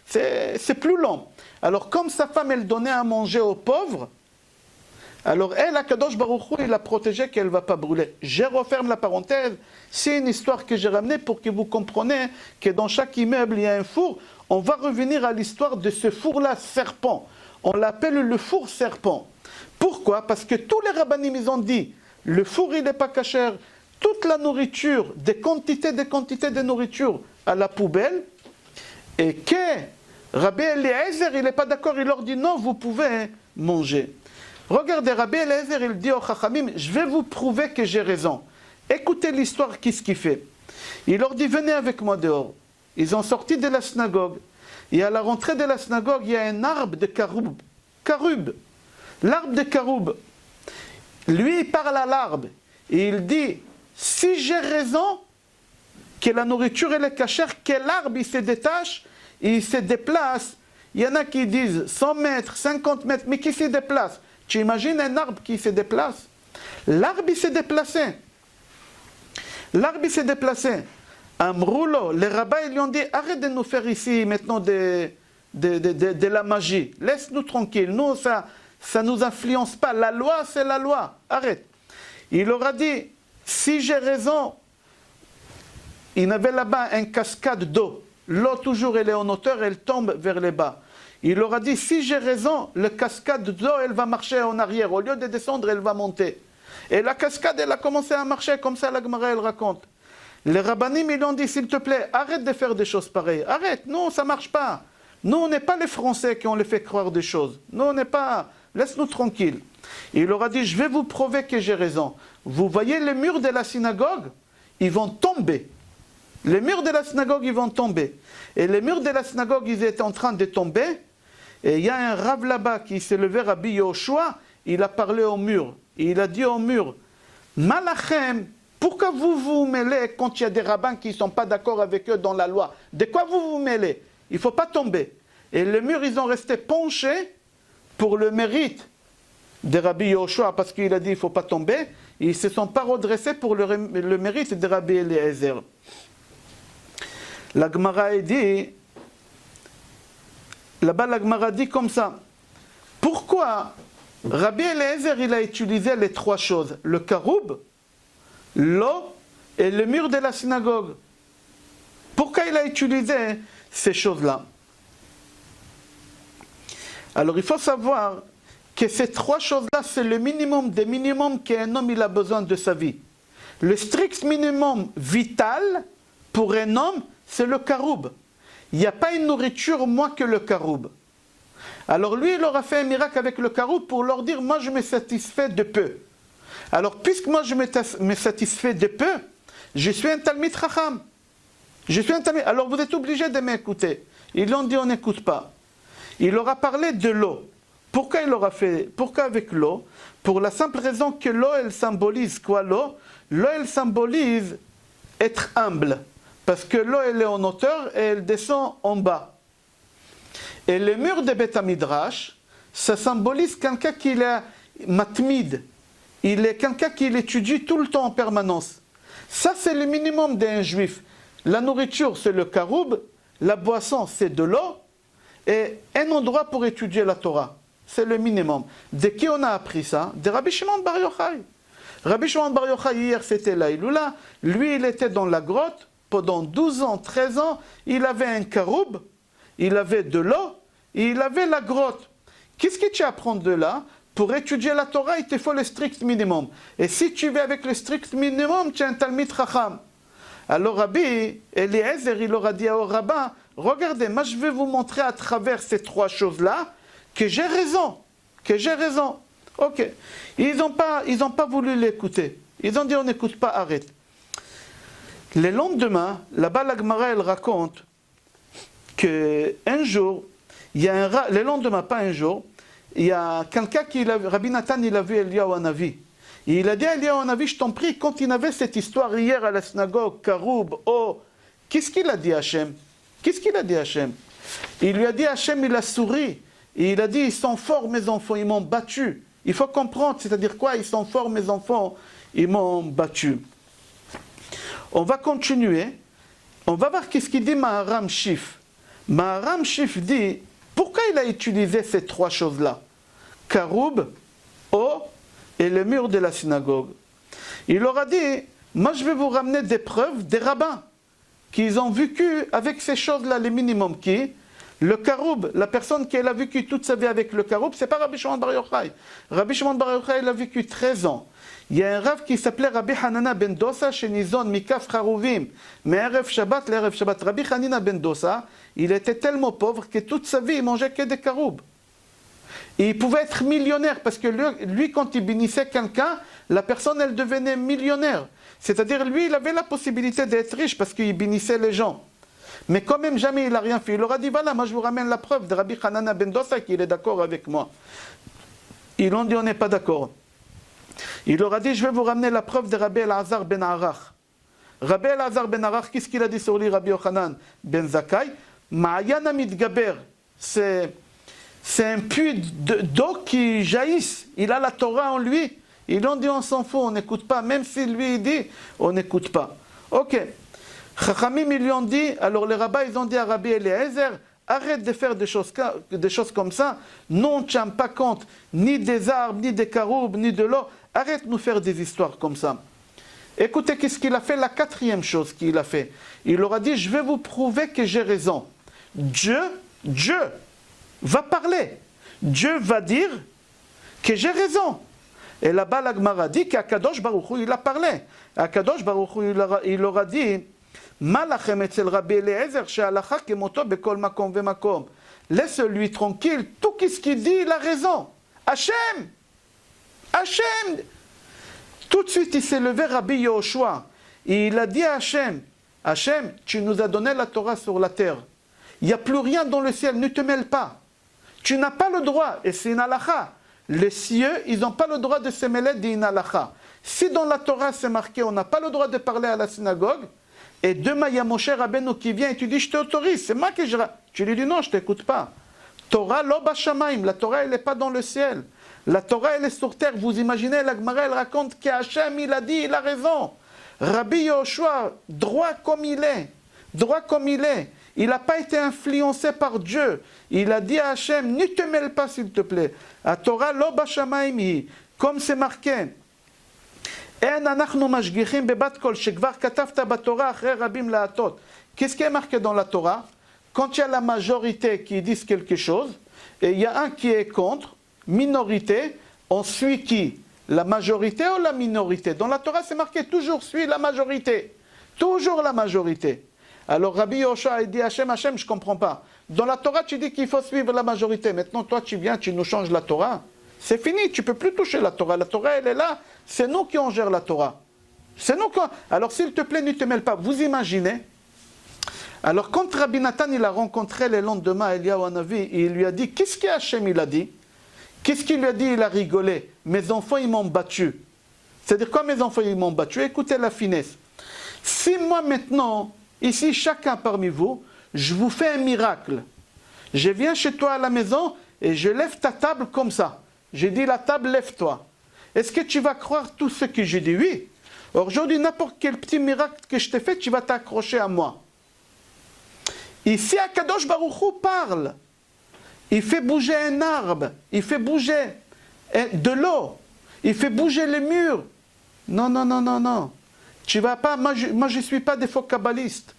C'est plus long. Alors, comme sa femme, elle donnait à manger aux pauvres, alors elle, Akadosh Baruch Hu, il l'a protégée qu'elle ne va pas brûler. Je referme la parenthèse. C'est une histoire que j'ai ramenée pour que vous compreniez que dans chaque immeuble, il y a un four. On va revenir à l'histoire de ce four-là, serpent. On l'appelle le four serpent. Pourquoi? Parce que tous les rabbanim, ils ont dit, le four, il n'est pas cachère. Toute la nourriture, des quantités de nourriture à la poubelle. Et que Rabbi Eliezer, il n'est pas d'accord, il leur dit non, vous pouvez manger. Regardez, Rabbi Eliezer, il dit au Chachamim, je vais vous prouver que j'ai raison. Écoutez l'histoire, qu'est-ce qu'il fait? Il leur dit, venez avec moi dehors. Ils ont sorti de la synagogue. Et à la rentrée de la synagogue, il y a un arbre de caroub. L'arbre de caroub. Lui, il parle à l'arbre. Et il dit, si j'ai raison, que la nourriture elle est cachère, que l'arbre il se détache, il se déplace. Il y en a qui disent 100 mètres, 50 mètres, mais qui se déplace? Tu imagines un arbre qui se déplace? L'arbre il s'est déplacé. L'arbre il s'est déplacé. Amroulo, les rabbins ils lui ont dit, arrête de nous faire ici maintenant de la magie. Laisse-nous tranquilles. Nous, ça ne nous influence pas. La loi, c'est la loi. Arrête. Il leur a dit, si j'ai raison, il avait là-bas une cascade d'eau. L'eau, toujours, elle est en hauteur, elle tombe vers le bas. Il leur a dit, si j'ai raison, la cascade d'eau, elle va marcher en arrière. Au lieu de descendre, elle va monter. Et la cascade, elle a commencé à marcher, comme ça la Gemara, elle raconte. Les rabbanim, ils lui ont dit, s'il te plaît, arrête de faire des choses pareilles. Arrête, non, ça ne marche pas. Nous, on n'est pas les Français qui ont les fait croire des choses. Nous, on n'est pas... Laisse-nous tranquilles. Il leur a dit, je vais vous prouver que j'ai raison. Vous voyez les murs de la synagogue? Ils vont tomber. Les murs de la synagogue, ils vont tomber. Et les murs de la synagogue, ils étaient en train de tomber. Et il y a un rav là-bas qui s'est levé, Rabbi Yoshua, il a parlé au mur. Et il a dit au mur, Malachem, pourquoi vous vous mêlez quand il y a des rabbins qui ne sont pas d'accord avec eux dans la loi? De quoi vous vous mêlez? Il ne faut pas tomber. Et les murs, ils ont resté penchés pour le mérite de Rabbi Yoshua, parce qu'il a dit il ne faut pas tomber. Ils ne se sont pas redressés pour le mérite de Rabbi Eliezer. La Gemara dit, là-bas la Gemara dit comme ça, pourquoi Rabbi Eliezer il a utilisé les trois choses, le caroub, l'eau et le mur de la synagogue? Pourquoi il a utilisé ces choses-là? Alors il faut savoir que ces trois choses-là, c'est le minimum des minimums qu'un homme il a besoin de sa vie. Le strict minimum vital pour un homme, c'est le karoub. Il n'y a pas une nourriture moins que le karoub. Alors lui, il aura fait un miracle avec le karoub pour leur dire, moi je me satisfais de peu. Alors puisque moi je me satisfais de peu, je suis un Talmid Chacham. Je suis un Talmid. Alors vous êtes obligés de m'écouter. Ils l'ont dit, on n'écoute pas. Il leur a parlé de l'eau. Pourquoi il aura fait? Pourquoi avec l'eau? Pour la simple raison que l'eau, elle symbolise quoi l'eau? L'eau, elle symbolise être humble. Parce que l'eau, elle est en hauteur et elle descend en bas. Et le mur de Beth Midrash, ça symbolise quelqu'un qui est matmid. Il est quelqu'un qui l'étudie tout le temps en permanence. Ça, c'est le minimum d'un juif. La nourriture, c'est le karoub. La boisson, c'est de l'eau. Et un endroit pour étudier la Torah. C'est le minimum. De qui on a appris ça? De Rabbi Shimon Bar Yochai. Rabbi Shimon Bar Yochai, hier, c'était là. Lui, il était dans la grotte. Pendant 12 ans, 13 ans, il avait un karoub, il avait de l'eau, et il avait la grotte. Qu'est-ce que tu apprends de là? Pour étudier la Torah, il te faut le strict minimum. Et si tu vas avec le strict minimum, tu es un Talmid Chacham. Alors Rabbi Eliezer, il aura dit au rabbin, regardez, moi je vais vous montrer à travers ces trois choses-là que j'ai raison. Que j'ai raison. Ok. Ils n'ont pas voulu l'écouter. Ils ont dit, on n'écoute pas, arrête. Le lendemain, là-bas, la Gemara, elle raconte qu'un jour, il y a le lendemain, pas un jour, il y a quelqu'un Rabbi Nathan, il a vu Eliyahu Hanavi. Et il a dit à Eliyahu Hanavi, je t'en prie, quand il avait cette histoire hier à la synagogue, Karoub, oh, qu'est-ce qu'il a dit à Hachem? Qu'est-ce qu'il a dit à Hachem? Il lui a dit, Hachem, il a souri. Et il a dit, ils sont forts, mes enfants, ils m'ont battu. Il faut comprendre, c'est-à-dire quoi? Ils sont forts, mes enfants, ils m'ont battu. On va continuer. On va voir qu'est-ce qu'il dit Maharam Shif. Maharam Shif dit, pourquoi il a utilisé ces trois choses-là? Karoub, eau et le mur de la synagogue. Il leur a dit, moi je vais vous ramener des preuves des rabbins qui ont vécu avec ces choses-là, les minimums qui. Le karoub, la personne qui a vécu toute sa vie avec le karoub, c'est pas Rabbi Shimon Bar Yochai. Rabbi Shimon Bar Yochai, il a vécu 13 ans. Il y a un rav qui s'appelait Rabbi Hanina ben Dosa, chez Nizon, Mikaf Charouvim, mais Erev Shabbat, l'Erev Shabbat. Rabbi Hanina ben Dosa, il était tellement pauvre que toute sa vie, il mangeait que des karoub. Et il pouvait être millionnaire, parce que lui, quand il bénissait quelqu'un, la personne, elle devenait millionnaire. C'est-à-dire, lui, il avait la possibilité d'être riche, parce qu'il bénissait les gens. Mais quand même, jamais il n'a rien fait. Il leur a dit, voilà, moi je vous ramène la preuve de Rabbi Hanina ben Dosa, qu'il est d'accord avec moi. Ils ont dit, on n'est pas d'accord. Il leur a dit, je vais vous ramener la preuve de Rabbi Elazar ben Arach. Rabbi Elazar ben Arach, qu'est-ce qu'il a dit sur lui, Rabbi Yochanan ben Zakkai? Ma'ayana mitgaber, c'est un puits d'eau qui jaillisse. Il a la Torah en lui. Ils ont dit, on s'en fout, on n'écoute pas. Même si lui il dit, on n'écoute pas. Ok. Chachamim, ils lui ont dit, alors les rabbins, ils ont dit à Rabbi Eliezer, arrête de faire des choses comme ça. Non, on ne tient pas compte ni des arbres, ni des karoubs, ni de l'eau. Arrête de nous faire des histoires comme ça. Écoutez, qu'est-ce qu'il a fait? La quatrième chose qu'il a fait. Il leur a dit, je vais vous prouver que j'ai raison. Dieu va parler. Dieu va dire que j'ai raison. Et là-bas, la Gemara dit qu'Akadosh Baruch Hu, il a parlé. Akadosh Baruch Hu, il leur a dit, Malachem etzel Rabbi Eliezer, she'alacha kemoto bekol makom vemakom. Laisse-lui tranquille, tout ce qu'il dit, il a raison. Hachem! Tout de suite, il s'est levé Rabbi Yoshua. Et il a dit à Hachem, Hachem, tu nous as donné la Torah sur la terre. Il n'y a plus rien dans le ciel, ne te mêle pas. Tu n'as pas le droit, et c'est une halakha. Les cieux, ils n'ont pas le droit de se mêler d'une halakha. Si dans la Torah c'est marqué, on n'a pas le droit de parler à la synagogue, et demain il y a Moshe Rabbeinu qui vient et tu dis, je t'autorise, c'est moi qui je... Tu lui dis, non, je ne t'écoute pas. Torah lo bashamaim, la Torah elle n'est pas dans le ciel. La Torah elle est sur terre. Vous imaginez, la Gemara elle raconte qu'Hachem il a dit, il a raison. Rabbi Yoshua, droit comme il est, il n'a pas été influencé par Dieu. Il a dit à Hachem, ne te mêle pas s'il te plaît. À Torah lo bashamaim, comme c'est marqué. En אנחנו משגיחים בבת קול שכבר כתבת בתורה אחרי רבים להטות qu'est-ce qui est marqué dans la Torah? Quand il y a la majorité qui disent quelque chose, et il y a un qui est contre, minorité, on suit qui? La majorité ou la minorité? Dans la Torah, c'est marqué toujours suit la majorité. Toujours la majorité. Alors Rabbi Yoshua dit Hachem, Hachem, je ne comprends pas. Dans la Torah, tu dis qu'il faut suivre la majorité. Maintenant, toi, tu viens, tu nous changes la Torah. C'est fini, tu ne peux plus toucher la Torah. La Torah, elle est là. C'est nous qui en gère la Torah. C'est nous qui... Alors, s'il te plaît, ne te mêle pas. Vous imaginez? Alors, quand Rabbi Nathan, il a rencontré le lendemain Eliyahu Hanavi, il lui a dit, qu'est-ce que Hachem, il a dit? Qu'est-ce qu'il lui a dit? Il a rigolé. Mes enfants, ils m'ont battu. C'est-à-dire quoi, mes enfants, ils m'ont battu? Écoutez la finesse. Si moi, maintenant, ici, chacun parmi vous, je vous fais un miracle. Je viens chez toi à la maison et je lève ta table comme ça. J'ai dit, la table, lève-toi. Est-ce que tu vas croire tout ce que j'ai dit? Oui. Aujourd'hui, n'importe quel petit miracle que je t'ai fait, tu vas t'accrocher à moi. Ici, Akadosh Baruch Hu parle. Il fait bouger un arbre. Il fait bouger de l'eau. Il fait bouger les murs. Non, non, non, non, non. Tu vas pas, moi je ne suis pas des faux kabbalistes.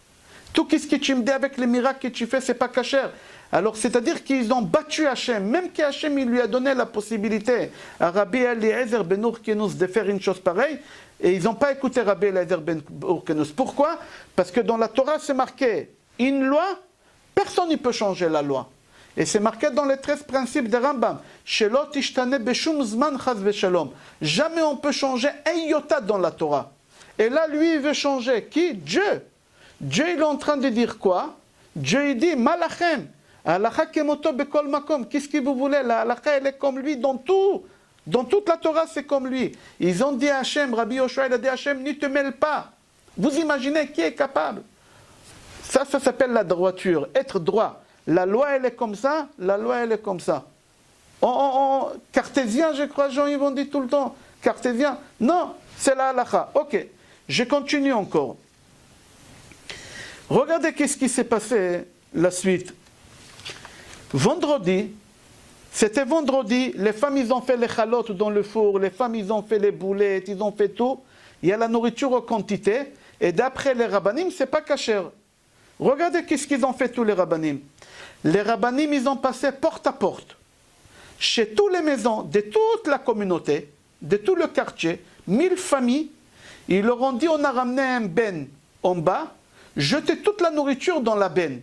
Tout ce que tu me dis avec les miracles que tu fais, c'est pas kasher. Alors, c'est-à-dire qu'ils ont battu Hachem. Même qu'Hachem, il lui a donné la possibilité à Rabbi Eliezer ben Urkenus de faire une chose pareille. Et ils n'ont pas écouté Rabbi Eliezer ben Urkenus. Pourquoi? Parce que dans la Torah, c'est marqué une loi, personne ne peut changer la loi. Et c'est marqué dans les 13 principes de Rambam. Shelo tishtane beshum zman chas v'shalom. Jamais on peut changer un iota dans la Torah. Et là, lui, il veut changer. Qui? Dieu. Dieu, il est en train de dire quoi? Dieu, il dit, malachem. Halakha kemoto bekol makom. Qu'est-ce que vous voulez? La halakha, elle est comme lui dans tout. Dans toute la Torah, c'est comme lui. Ils ont dit à Hachem, Rabbi Yoshua, il a dit à Hachem, ne te mêle pas. Vous imaginez qui est capable? Ça s'appelle la droiture. Être droit. La loi, elle est comme ça. La loi, elle est comme ça. Cartésien, je crois, Jean, ils vont dire tout le temps. Cartésien. Non, c'est la halakha. Ok. Je continue encore. Regardez qu'est-ce qui s'est passé la suite. Vendredi, c'était vendredi, les femmes, ils ont fait les chalotes dans le four, les femmes, ils ont fait les boulettes, ils ont fait tout. Il y a la nourriture en quantité, et d'après les rabbanim, c'est pas kasher. Regardez qu'est-ce qu'ils ont fait tous les rabbanim. Les rabbanim, ils ont passé porte à porte, chez toutes les maisons de toute la communauté, de tout le quartier, 1000 familles, ils leur ont dit, on a ramené un ben en bas, jetez toute la nourriture dans la benne.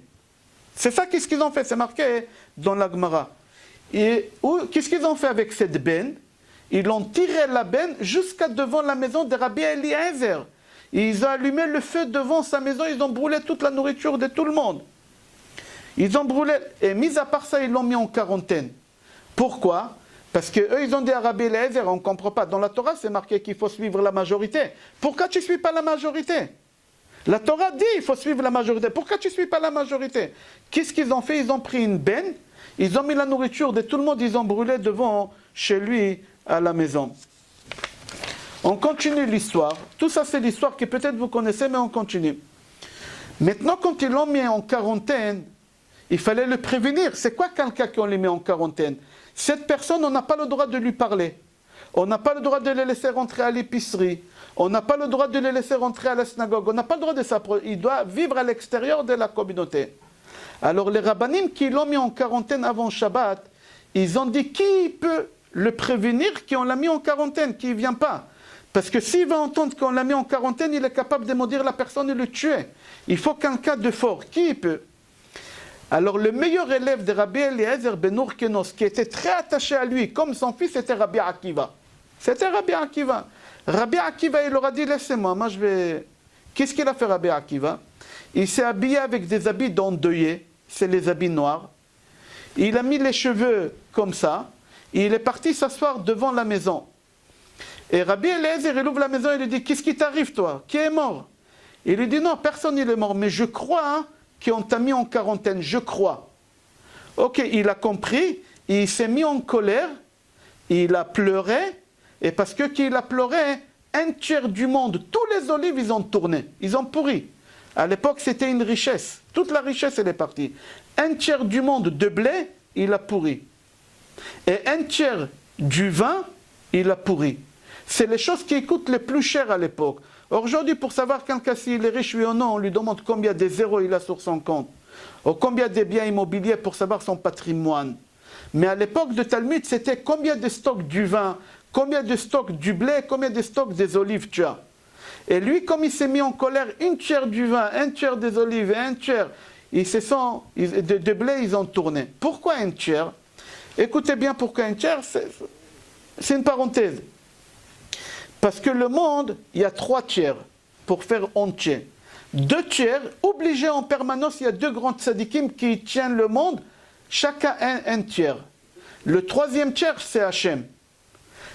C'est ça qu'est-ce qu'ils ont fait, c'est marqué dans la Gemara. Et qu'est-ce qu'ils ont fait avec cette benne? Ils ont tiré la benne jusqu'à devant la maison de Rabbi Eliezer. Ils ont allumé le feu devant sa maison, ils ont brûlé toute la nourriture de tout le monde. Ils ont brûlé, et mis à part ça, ils l'ont mis en quarantaine. Pourquoi? Parce qu'eux, ils ont dit à Rabbi Eliezer, on ne comprend pas. Dans la Torah, c'est marqué qu'il faut suivre la majorité. Pourquoi tu ne suis pas la majorité? La Torah dit qu'il faut suivre la majorité. Pourquoi tu ne suis pas la majorité? Qu'est-ce qu'ils ont fait? Ils ont pris une benne, ils ont mis la nourriture de tout le monde, ils ont brûlé devant, chez lui, à la maison. On continue l'histoire. Tout ça, c'est l'histoire que peut-être vous connaissez, mais on continue. Maintenant, quand ils l'ont mis en quarantaine, il fallait le prévenir. C'est quoi quelqu'un qu'on les met en quarantaine? Cette personne, on n'a pas le droit de lui parler. On n'a pas le droit de le laisser rentrer à l'épicerie. On n'a pas le droit de le laisser rentrer à la synagogue. On n'a pas le droit de s'approcher. Il doit vivre à l'extérieur de la communauté. Alors les rabbanim qui l'ont mis en quarantaine avant Shabbat, ils ont dit qui peut le prévenir qu'on l'a mis en quarantaine, qui ne vient pas. Parce que s'il va entendre qu'on l'a mis en quarantaine, il est capable de maudire la personne et le tuer. Il faut quelqu'un de fort. Qui peut? Alors le meilleur élève de Rabbi Eliezer ben Urkenos, qui était très attaché à lui, comme son fils, c'était Rabbi Akiva. C'était Rabbi Akiva. Rabbi Akiva, il leur a dit, laissez-moi, moi je vais... Qu'est-ce qu'il a fait Rabbi Akiva? Il s'est habillé avec des habits d'endeuillé, c'est les habits noirs. Il a mis les cheveux comme ça, et il est parti s'asseoir devant la maison. Et Rabbi Eliezer, il ouvre la maison, il lui dit, qu'est-ce qui t'arrive toi? Qui est mort? Il lui dit, non, personne n'est mort, mais je crois qu'on t'a mis en quarantaine, je crois. Ok, il a compris, il s'est mis en colère, il a pleuré, et parce que qu'il a pleuré, un tiers du monde, tous les olives, ils ont tourné, ils ont pourri. À l'époque, c'était une richesse, toute la richesse, elle est partie. Un tiers du monde de blé, il a pourri. Et un tiers du vin, il a pourri. C'est les choses qui coûtent les plus cher à l'époque. Aujourd'hui, pour savoir quelqu'un s'il est riche oui ou non, on lui demande combien de zéros il a sur son compte, ou combien de biens immobiliers pour savoir son patrimoine. Mais à l'époque de Talmud, c'était combien de stocks du vin, combien de stocks du blé, combien de stocks des olives tu as. Et lui, comme il s'est mis en colère, un tiers du vin, un tiers des olives et un tiers de blé, ils ont tourné. Pourquoi un tiers? Écoutez bien pourquoi un tiers, c'est une parenthèse. Parce que le monde, il y a 3 tiers pour faire entier. 2 tiers, obligés en permanence, il y a 2 grands tzadikim qui tiennent le monde, chacun un tiers. Le 3e tiers, c'est Hachem.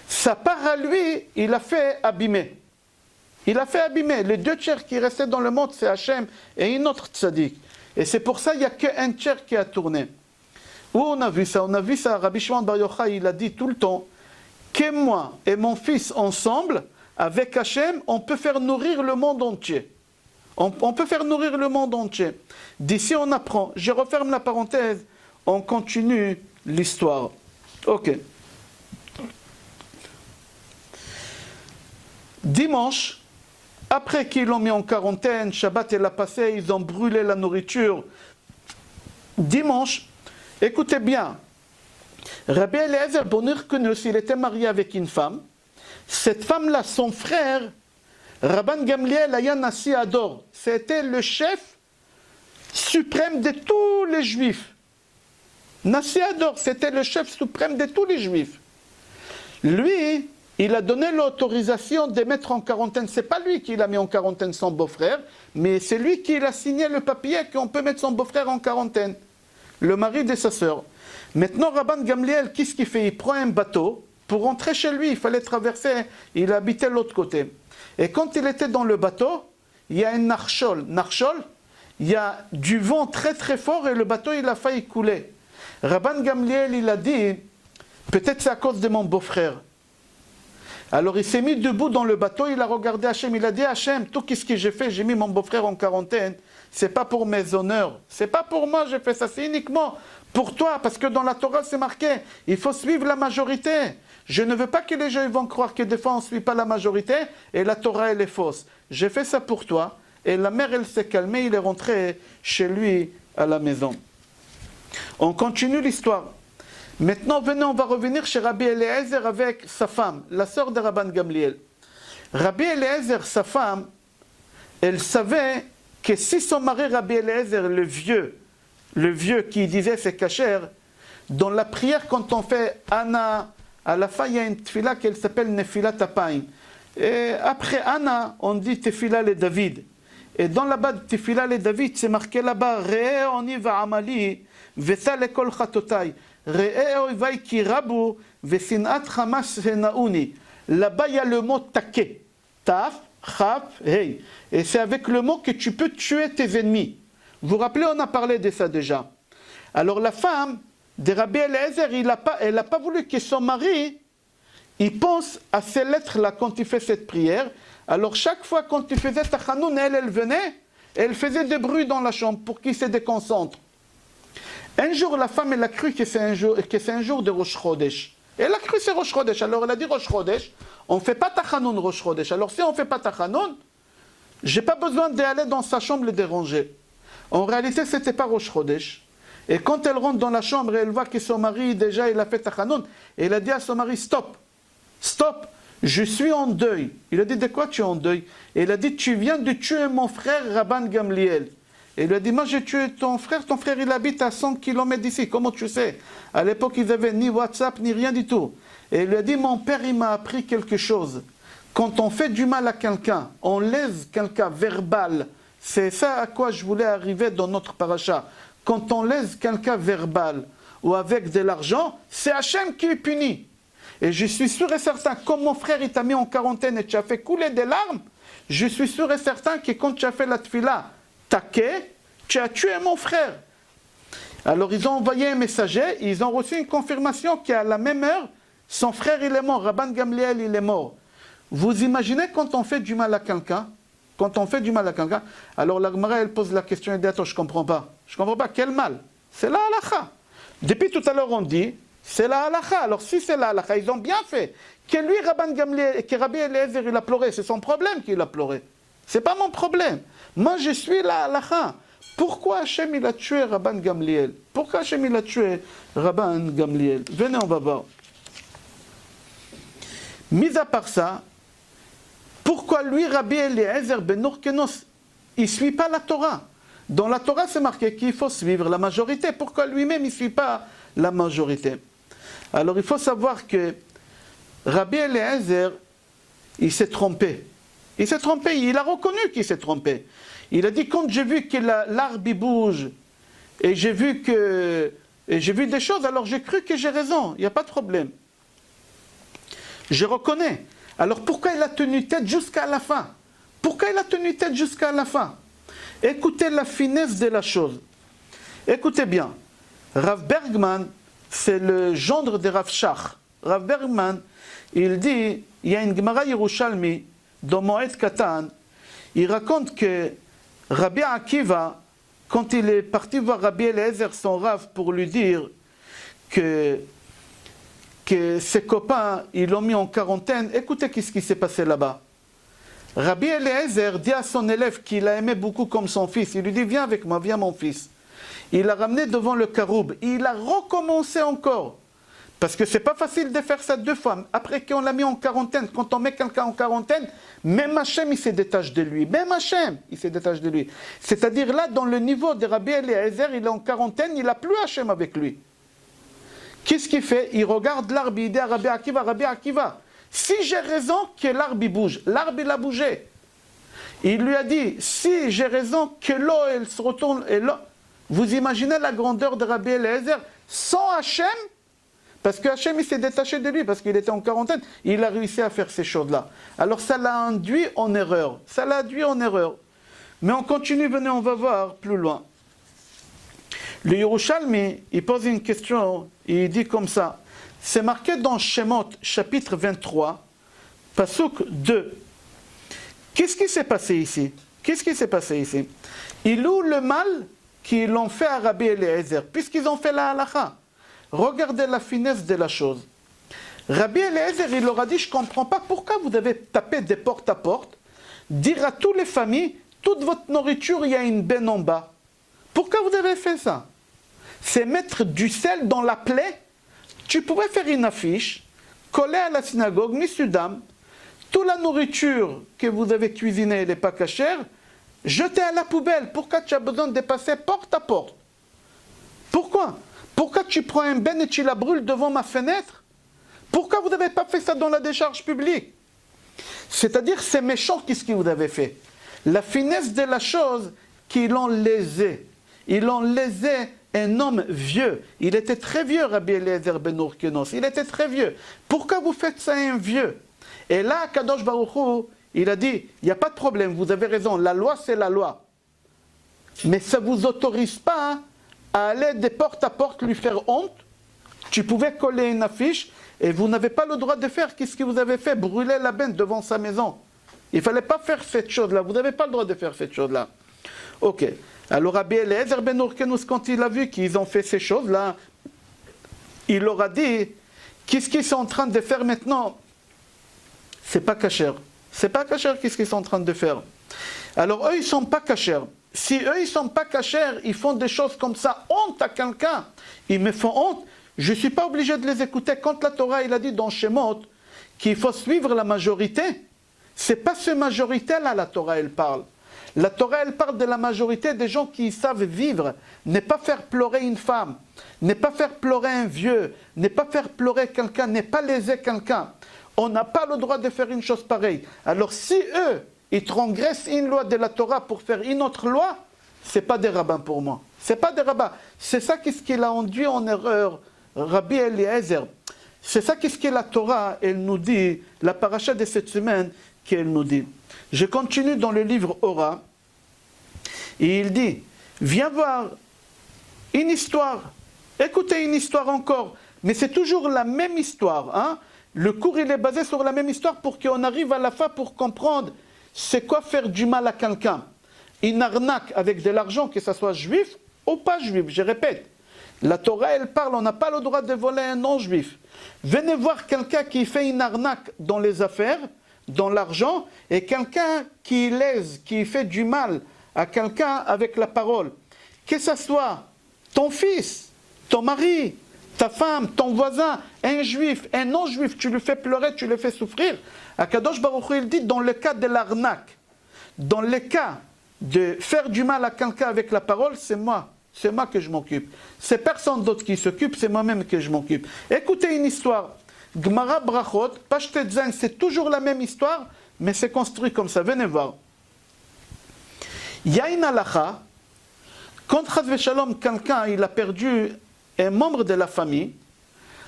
Sa part à lui, il a fait abîmer. Il a fait abîmer. Les 2 tiers qui restaient dans le monde, c'est Hachem et une autre tzadik. Et c'est pour ça qu'il n'y a qu'un tiers qui a tourné. Où on a vu ça? On a vu ça, Rabbi Shimon Bar Yochai, il a dit tout le temps, que moi et mon fils ensemble, avec Hachem, on peut faire nourrir le monde entier. On peut faire nourrir le monde entier. D'ici on apprend. Je referme la parenthèse. On continue l'histoire. Ok. Dimanche, après qu'ils l'ont mis en quarantaine, Shabbat elle a passé, ils ont brûlé la nourriture. Dimanche, écoutez bien, Rabbi Eliezer Bonir Kunus, il était marié avec une femme. Cette femme-là, son frère, Rabban Gamliel Aya Nassi Ador, c'était le chef suprême de tous les juifs. Nassi Ador, c'était le chef suprême de tous les juifs. Lui, il a donné l'autorisation de mettre en quarantaine. Ce n'est pas lui qui l'a mis en quarantaine son beau-frère, mais c'est lui qui a signé le papier qu'on peut mettre son beau-frère en quarantaine. Le mari de sa sœur. Maintenant, Rabban Gamliel, qu'est-ce qu'il fait? Il prend un bateau. Pour rentrer chez lui, il fallait traverser. Il habitait de l'autre côté. Et quand il était dans le bateau, il y a un narchol. Narchol, il y a du vent très très fort et le bateau, il a failli couler. Rabban Gamliel, il a dit, peut-être c'est à cause de mon beau-frère. Alors il s'est mis debout dans le bateau, il a regardé Hachem, il a dit Hachem, tout ce que j'ai fait, j'ai mis mon beau-frère en quarantaine, c'est pas pour mes honneurs, c'est pas pour moi j'ai fait ça, c'est uniquement pour toi, parce que dans la Torah c'est marqué, il faut suivre la majorité. Je ne veux pas que les gens vont croire que des fois on ne suit pas la majorité et la Torah elle est fausse. J'ai fait ça pour toi. Et la mère elle s'est calmée, il est rentré chez lui à la maison. On continue l'histoire. Maintenant venez, on va revenir chez Rabbi Eliezer avec sa femme, la sœur de Rabban Gamliel. Rabbi Eliezer, sa femme, elle savait que si son mari Rabbi Eliezer, le vieux qui disait c'est cachère, dans la prière quand on fait Anna, à la fin, il y a une tefila qui s'appelle Nefilat Apayim. Et après Anna, on dit Tefila le David. Et dans là-bas, Tefila le David, c'est marqué là-bas, Re'e oni va'amali, v'ta lekol chatotai. Re'e oivai ki rabu, v'sinat chamas henauni. Là-bas, il y a le mot take. Taf, chaf, hey. Et c'est avec le mot que tu peux tuer tes ennemis. Vous vous rappelez, on a parlé de ça déjà. Alors la femme de Rabbi Eliezer, elle n'a pas voulu que son mari, il pense à ces lettres-là quand il fait cette prière. Alors chaque fois quand il faisait Tachanoun, elle venait, elle faisait des bruits dans la chambre pour qu'il se déconcentre. Un jour, la femme, elle a cru que c'est un jour de Rosh Chodesh. Elle a cru que c'est Rosh Chodesh. Alors elle a dit Rosh Chodesh, on ne fait pas Tachanoun Rosh Chodesh. Alors si on ne fait pas Tachanoun, je n'ai pas besoin d'aller dans sa chambre le déranger. En réalité, ce n'était pas Rosh Chodesh. Et quand elle rentre dans la chambre et elle voit que son mari, déjà, il a fait Tachanoun, et elle a dit à son mari, stop, stop, je suis en deuil. Il a dit, de quoi tu es en deuil? Et elle a dit, tu viens de tuer mon frère Rabban Gamliel. Et il lui a dit, moi j'ai tué ton frère il habite à 100 km d'ici, comment tu sais? À l'époque, ils n'avaient ni WhatsApp, ni rien du tout. Et il lui a dit, mon père, il m'a appris quelque chose. Quand on fait du mal à quelqu'un, on lèse quelqu'un verbal. C'est ça à quoi je voulais arriver dans notre paracha. Quand on lèse quelqu'un verbal ou avec de l'argent, c'est Hachem qui est puni. Et je suis sûr et certain, comme mon frère il t'a mis en quarantaine et tu as fait couler des larmes, je suis sûr et certain que quand tu as fait la tefila, tu as tué mon frère. Alors ils ont envoyé un messager, ils ont reçu une confirmation qu'à la même heure, son frère il est mort, Rabban Gamliel il est mort. Vous imaginez quand on fait du mal à quelqu'un? Quand on fait du mal à quelqu'un, alors la Gemara elle pose la question, elle dit attends, je ne comprends pas. Je ne comprends pas, quel mal? C'est la halakha. Depuis tout à l'heure on dit C'est la halakha. Alors si c'est la halakha, ils ont bien fait. Que lui, que Rabbi Eliezer, il a pleuré, c'est son problème qu'il a pleuré. C'est pas mon problème. Moi, je suis la halakha. Pourquoi Hachem il a tué Rabban Gamliel? Pourquoi Hachem il a tué Rabban Gamliel? Venez, on va voir. Mis à part ça, pourquoi lui, Rabbi Eliezer ben Orkenos, il ne suit pas la Torah? Dans la Torah, c'est marqué qu'il faut suivre la majorité. Pourquoi lui-même, il ne suit pas la majorité? Alors, il faut savoir que Rabbi Eliezer, il s'est trompé. Il s'est trompé, il a reconnu qu'il s'est trompé. Il a dit, quand j'ai vu que l'arbre bouge, et j'ai vu des choses, alors j'ai cru que j'ai raison, il n'y a pas de problème. Je reconnais. Alors pourquoi il a tenu tête jusqu'à la fin? Pourquoi il a tenu tête jusqu'à la fin? Écoutez la finesse de la chose. Écoutez bien. Rav Bergman, c'est le gendre de Rav Shach. Rav Bergman, il dit, il y a une Gemara Yerushalmi, dans Moed Katan, il raconte que Rabbi Akiva, quand il est parti voir Rabbi Eliezer, son Rav, pour lui dire que ses copains, ils l'ont mis en quarantaine, écoutez ce qui s'est passé là-bas. Rabbi Eliezer dit à son élève qu'il a aimé beaucoup comme son fils, il lui dit, viens avec moi, viens mon fils. Il l'a ramené devant le caroub, il a recommencé encore. Parce que c'est pas facile de faire ça deux fois. Après qu'on l'a mis en quarantaine, quand on met quelqu'un en quarantaine, même Hachem, il se détache de lui. Même Hachem, il se détache de lui. C'est-à-dire là, dans le niveau de Rabbi Eliezer, il est en quarantaine, il n'a plus Hachem avec lui. Qu'est-ce qu'il fait? Il regarde l'arbre, il dit à Rabbi Akiva, si j'ai raison que l'arbre bouge, l'arbre il a bougé. Il lui a dit, si j'ai raison que l'eau, elle se retourne, et l'eau. Vous imaginez la grandeur de Rabbi Eliezer sans Hachem? Parce que Hachem, il s'est détaché de lui, parce qu'il était en quarantaine, il a réussi à faire ces choses-là. Alors ça l'a induit en erreur. Ça l'a induit en erreur. Mais on continue, venez, on va voir plus loin. Le Yerushalmi, il pose une question, il dit comme ça. C'est marqué dans Shemot, chapitre 23, Pasuk 2. Qu'est-ce qui s'est passé ici? Qu'est-ce qui s'est passé ici? Ils louent le mal qu'ils l'ont fait à Rabbi Eliezer, puisqu'ils ont fait la halakha. Regardez la finesse de la chose. Rabbi Eliezer, il leur a dit, je ne comprends pas pourquoi vous devez taper des portes à porte, dire à toutes les familles, toute votre nourriture, il y a une benne en bas. Pourquoi vous avez fait ça? C'est mettre du sel dans la plaie. Tu pouvais faire une affiche, coller à la synagogue, Messieurs, dames, toute la nourriture que vous avez cuisinée, elle n'est pas cachère, jetez à la poubelle. Pourquoi tu as besoin de passer porte à porte? Pourquoi? Pourquoi tu prends un ben et tu la brûles devant ma fenêtre? Pourquoi vous n'avez pas fait ça dans la décharge publique? C'est-à-dire, c'est méchant qu'est-ce que vous avez fait. La finesse de la chose, qu'ils l'ont lésé. Ils l'ont lésé un homme vieux. Il était très vieux, Rabbi Eliezer ben Orkenos. Il était très vieux. Pourquoi vous faites ça à un vieux? Et là, Kadosh Baruch Hu, il a dit, il n'y a pas de problème, vous avez raison, la loi c'est la loi. Mais ça ne vous autorise pas à aller de porte à porte lui faire honte. Tu pouvais coller une affiche et vous n'avez pas le droit de faire qu'est-ce que vous avez fait, brûler la benne devant sa maison. Il ne fallait pas faire cette chose-là, vous n'avez pas le droit de faire cette chose-là. Ok, alors Rabbi Eliezer ben Orkenos, quand il a vu qu'ils ont fait ces choses-là, il leur a dit, qu'est-ce qu'ils sont en train de faire maintenant? C'est pas cachère. C'est pas cachère qu'est-ce qu'ils sont en train de faire. Alors eux, ils sont pas cachères. Si eux, ils sont pas cachères, ils font des choses comme ça, honte à quelqu'un, ils me font honte, je ne suis pas obligé de les écouter. Quand la Torah, il a dit dans Shemot qu'il faut suivre la majorité, c'est pas cette majorité-là, la Torah, elle parle. La Torah, elle parle de la majorité des gens qui savent vivre, ne pas faire pleurer une femme, ne pas faire pleurer un vieux, ne pas faire pleurer quelqu'un, ne pas léser quelqu'un. On n'a pas le droit de faire une chose pareille. Alors si eux, ils transgressent une loi de la Torah pour faire une autre loi, ce n'est pas des rabbins pour moi. Ce n'est pas des rabbins. C'est ça qu'est-ce qu'il a induit en erreur, Rabbi Eliezer. C'est ça qu'est-ce que la Torah, elle nous dit, la paracha de cette semaine, qu'elle nous dit. Je continue dans le livre Ora, et il dit, viens voir une histoire, écoutez une histoire encore, mais c'est toujours la même histoire, hein? Le cours, il est basé sur la même histoire pour qu'on arrive à la fin pour comprendre c'est quoi faire du mal à quelqu'un. Une arnaque avec de l'argent, que ce soit juif ou pas juif, je répète. La Torah, elle parle, on n'a pas le droit de voler un non-juif. Venez voir quelqu'un qui fait une arnaque dans les affaires, dans l'argent, et quelqu'un qui lèse, qui fait du mal à quelqu'un avec la parole. Que ce soit ton fils, ton mari, ta femme, ton voisin, un juif, un non-juif, tu le fais pleurer, tu le fais souffrir. Akadosh Baruch Hu, il dit, dans le cas de l'arnaque, dans le cas de faire du mal à quelqu'un avec la parole, c'est moi que je m'occupe. C'est personne d'autre qui s'occupe, c'est moi-même que je m'occupe. Écoutez une histoire. Gemara Brachot, page Tetzain, c'est toujours la même histoire, mais c'est construit comme ça. Venez voir. Il y a une halakha, quand Chas v'Shalom, quelqu'un il a perdu un membre de la famille,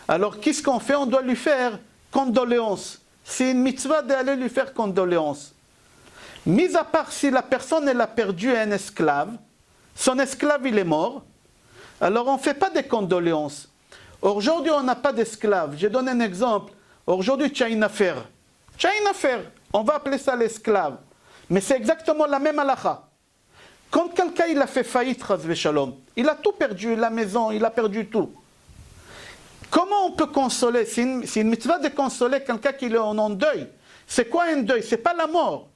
alors qu'est-ce qu'on fait? On doit lui faire condoléances. C'est une mitzvah d'aller lui faire condoléances. Mis à part si la personne elle a perdu un esclave, son esclave il est mort, alors on ne fait pas de condoléances. Aujourd'hui on n'a pas d'esclave. Je donne un exemple. Aujourd'hui tu as une affaire. Tu as une affaire. On va appeler ça l'esclave. Mais c'est exactement la même halakha. Quand quelqu'un il a fait faillite, Chas v'Shalom, il a tout perdu, la maison, il a perdu tout. Comment on peut consoler? C'est une mitzvah de consoler quelqu'un qui est en deuil. C'est quoi un deuil? C'est pas la mort.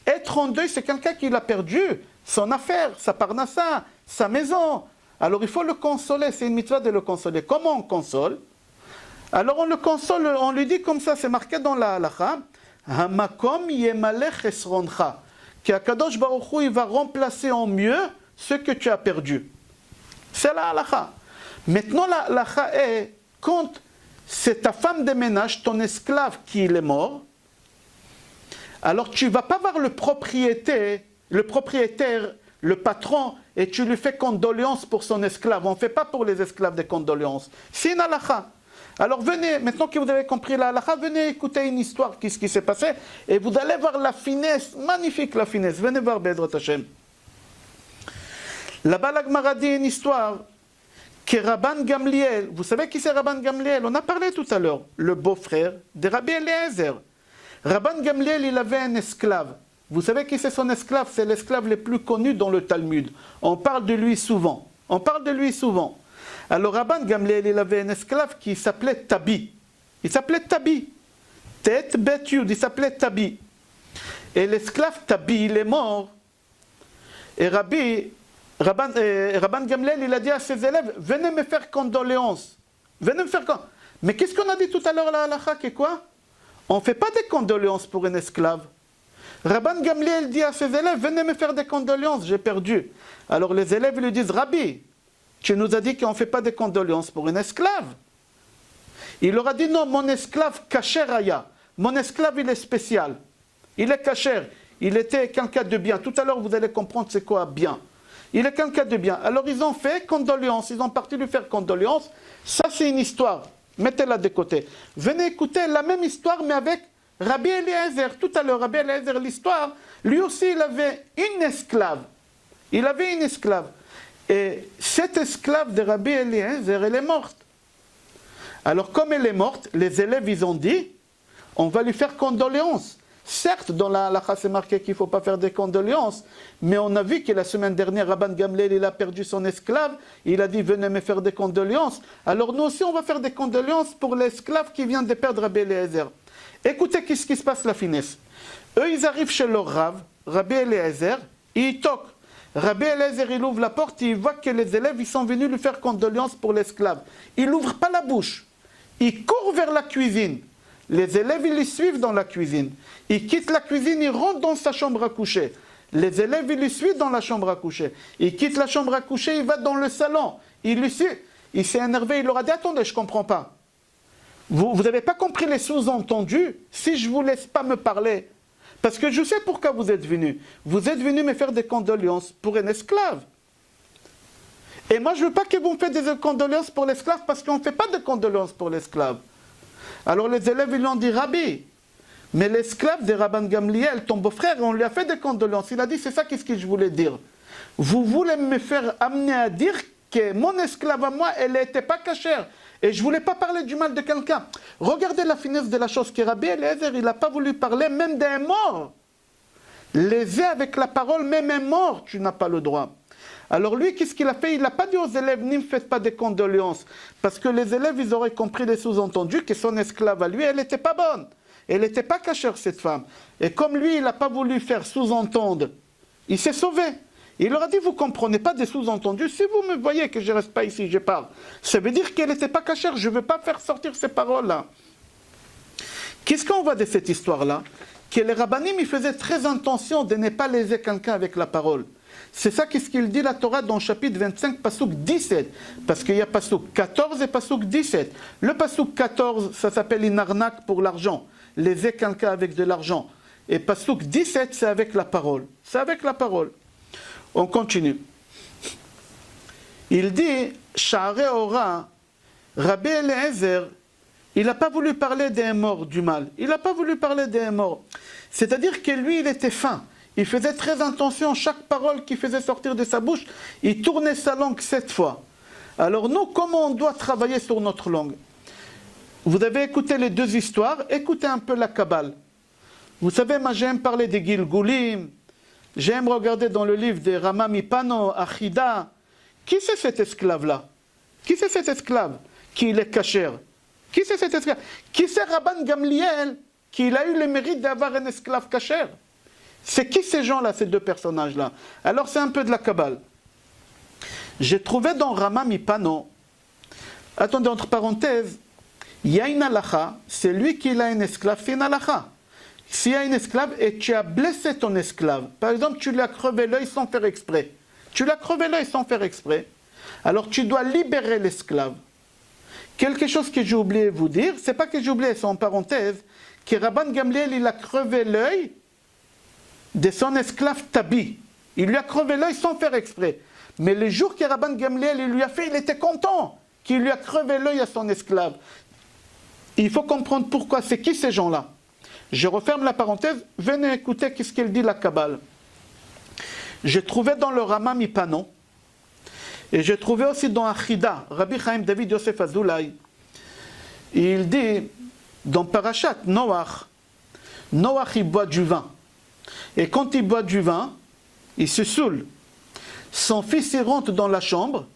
Être en deuil, c'est quelqu'un qui a perdu son affaire, sa parnassa, sa maison. Alors il faut le consoler, c'est une mitzvah de le consoler. Comment on console? Alors on le console, on lui dit comme ça, c'est marqué dans la halakha, Hamakom yemalech esroncha, qu'Akadosh Baruch Hu il va remplacer en mieux ce que tu as perdu. C'est la halakha. Maintenant la halakha est, quand c'est ta femme de ménage, ton esclave qui est mort, alors tu ne vas pas voir le propriétaire, le patron, et tu lui fais condoléances pour son esclave. On ne fait pas pour les esclaves des condoléances. C'est une halakha. Alors venez, maintenant que vous avez compris la halakha, venez écouter une histoire, qu'est-ce qui s'est passé, et vous allez voir la finesse, magnifique la finesse. Venez voir Be'ezrat Hashem. Là-bas, la Gemara dit une histoire que Rabban Gamliel, vous savez qui c'est Rabban Gamliel? On a parlé tout à l'heure, le beau-frère de Rabbi Eliezer. Rabban Gamliel, il avait un esclave. Vous savez qui c'est son esclave? C'est l'esclave le plus connu dans le Talmud. On parle de lui souvent. Alors Rabban Gamliel, il avait un esclave qui s'appelait Tabi. Il s'appelait Tabi. Tête, bet, yud, il s'appelait Tabi. Et l'esclave Tabi, il est mort. Et Rabban Gamliel, il a dit à ses élèves, venez me faire condoléances. Venez me faire condoléances. Mais qu'est-ce qu'on a dit tout à l'heure, la halakha, que quoi? On ne fait pas des condoléances pour un esclave. Rabban Gamliel dit à ses élèves, venez me faire des condoléances, j'ai perdu. Alors les élèves lui disent, Rabbi, tu nous as dit qu'on ne fait pas des condoléances pour un esclave. Il leur a dit, non, mon esclave kasher aya. Mon esclave, il est spécial. Il est kasher. Il était quelqu'un de bien. Tout à l'heure, vous allez comprendre c'est quoi bien. Il est quelqu'un de bien. Alors ils ont fait condoléances. Ils ont parti lui faire condoléances. Ça, c'est une histoire. Mettez-la de côté. Venez écouter la même histoire, mais avec Rabbi Eliezer. Tout à l'heure, Rabbi Eliezer, l'histoire, lui aussi, il avait une esclave. Il avait une esclave. Et cette esclave de Rabbi Eliezer, elle est morte. Alors, comme elle est morte, les élèves, ils ont dit, on va lui faire condoléances. Certes, dans la halakha, c'est marqué qu'il ne faut pas faire des condoléances, mais on a vu que la semaine dernière, Rabban Gamliel, il a perdu son esclave, il a dit, venez me faire des condoléances. Alors nous aussi, on va faire des condoléances pour l'esclave qui vient de perdre Rabbi Eliezer. Écoutez, qu'est-ce qui se passe, la finesse. Eux, ils arrivent chez leur Rav, Rabbi Eliezer, et ils toquent. Rabbi Eliezer, il ouvre la porte, et il voit que les élèves, ils sont venus lui faire condoléances pour l'esclave. Il n'ouvre pas la bouche. Il court vers la cuisine. Les élèves, ils les suivent dans la cuisine. Il quitte la cuisine, il rentre dans sa chambre à coucher. Les élèves, ils le suivent dans la chambre à coucher. Il quitte la chambre à coucher, il va dans le salon. Il le suit. Il s'est énervé, il leur a dit, attendez, je ne comprends pas. Vous n'avez pas compris les sous-entendus si je ne vous laisse pas me parler. Parce que je sais pourquoi vous êtes venus. Vous êtes venus me faire des condoléances pour un esclave. Et moi, je ne veux pas que vous me faites des condoléances pour l'esclave parce qu'on ne fait pas de condoléances pour l'esclave. Alors les élèves, ils lui ont dit, Rabbi, mais l'esclave de Rabban Gamliel, ton beau-frère, on lui a fait des condoléances. Il a dit, c'est ça qu'est-ce que je voulais dire. Vous voulez me faire amener à dire que mon esclave à moi, elle n'était pas cachère. Et je ne voulais pas parler du mal de quelqu'un. Regardez la finesse de la chose que Rabbi Eliezer, il n'a pas voulu parler même d'un mort. Léser avec la parole, même un mort, tu n'as pas le droit. Alors lui, qu'est-ce qu'il a fait? Il n'a pas dit aux élèves, ne me faites pas des condoléances. Parce que les élèves, ils auraient compris les sous-entendus que son esclave à lui, elle n'était pas bonne. Elle n'était pas cachère, cette femme. Et comme lui, il n'a pas voulu faire sous-entendre, il s'est sauvé. Il leur a dit, vous ne comprenez pas des sous-entendus. Si vous me voyez que je ne reste pas ici, je parle. Ça veut dire qu'elle n'était pas cachère. Je ne veux pas faire sortir ces paroles-là. Qu'est-ce qu'on voit de cette histoire-là? Que les rabbanim, ils faisaient très attention de ne pas léser quelqu'un avec la parole. C'est ça qu'est-ce qu'il dit la Torah dans le chapitre 25, pasouk 17. Parce qu'il y a pasouk 14 et pasouk 17. Le pasouk 14, ça s'appelle une arnaque pour l'argent. Léser quelqu'un avec de l'argent. Et pasouk 17, c'est avec la parole. C'est avec la parole. On continue. Il dit, Sha'arei Ora, Rabbi Eliezer, il n'a pas voulu parler d'un mort du mal. Il n'a pas voulu parler d'un mort. C'est-à-dire que lui, il était fin. Il faisait très attention à chaque parole qu'il faisait sortir de sa bouche. Il tournait sa langue 7 fois. Alors nous, comment on doit travailler sur notre langue? Vous avez écouté les deux histoires, écoutez un peu la Kabbale. Vous savez, moi j'aime parler des Gilgulim, j'aime regarder dans le livre de Rama Mipano, Achida. Qui c'est cet esclave-là? Qui c'est cet esclave qui est cachère? Qui c'est cet esclave? Qui c'est Rabban Gamliel qui a eu le mérite d'avoir un esclave cachère? C'est qui ces gens-là, ces deux personnages-là? Alors c'est un peu de la Kabbale. J'ai trouvé dans Rama Mipano, attendez, entre parenthèses, il y a une halakha, c'est lui qui a un esclave, c'est une halakha. S'il y a un esclave et tu as blessé ton esclave, par exemple tu lui as crevé l'œil sans faire exprès, tu l'as crevé l'œil sans faire exprès, alors tu dois libérer l'esclave. Quelque chose que j'ai oublié de vous dire, c'est pas que j'ai oublié, c'est en parenthèse, que Rabban Gamliel il a crevé l'œil de son esclave Tabi. Il lui a crevé l'œil sans faire exprès. Mais le jour que Rabban Gamliel il lui a fait, il était content qu'il lui a crevé l'œil à son esclave. Il faut comprendre pourquoi. C'est qui ces gens-là? Je referme la parenthèse. Venez écouter qu'est-ce qu'elle dit la Kabbale. J'ai trouvé dans le Rama Mipano, et j'ai trouvé aussi dans Achida, Rabbi Chaim David Yosef Azoulay. Il dit, dans Parashat Noach, Noach il boit du vin. Et quand il boit du vin, il se saoule. Son fils il rentre dans la chambre,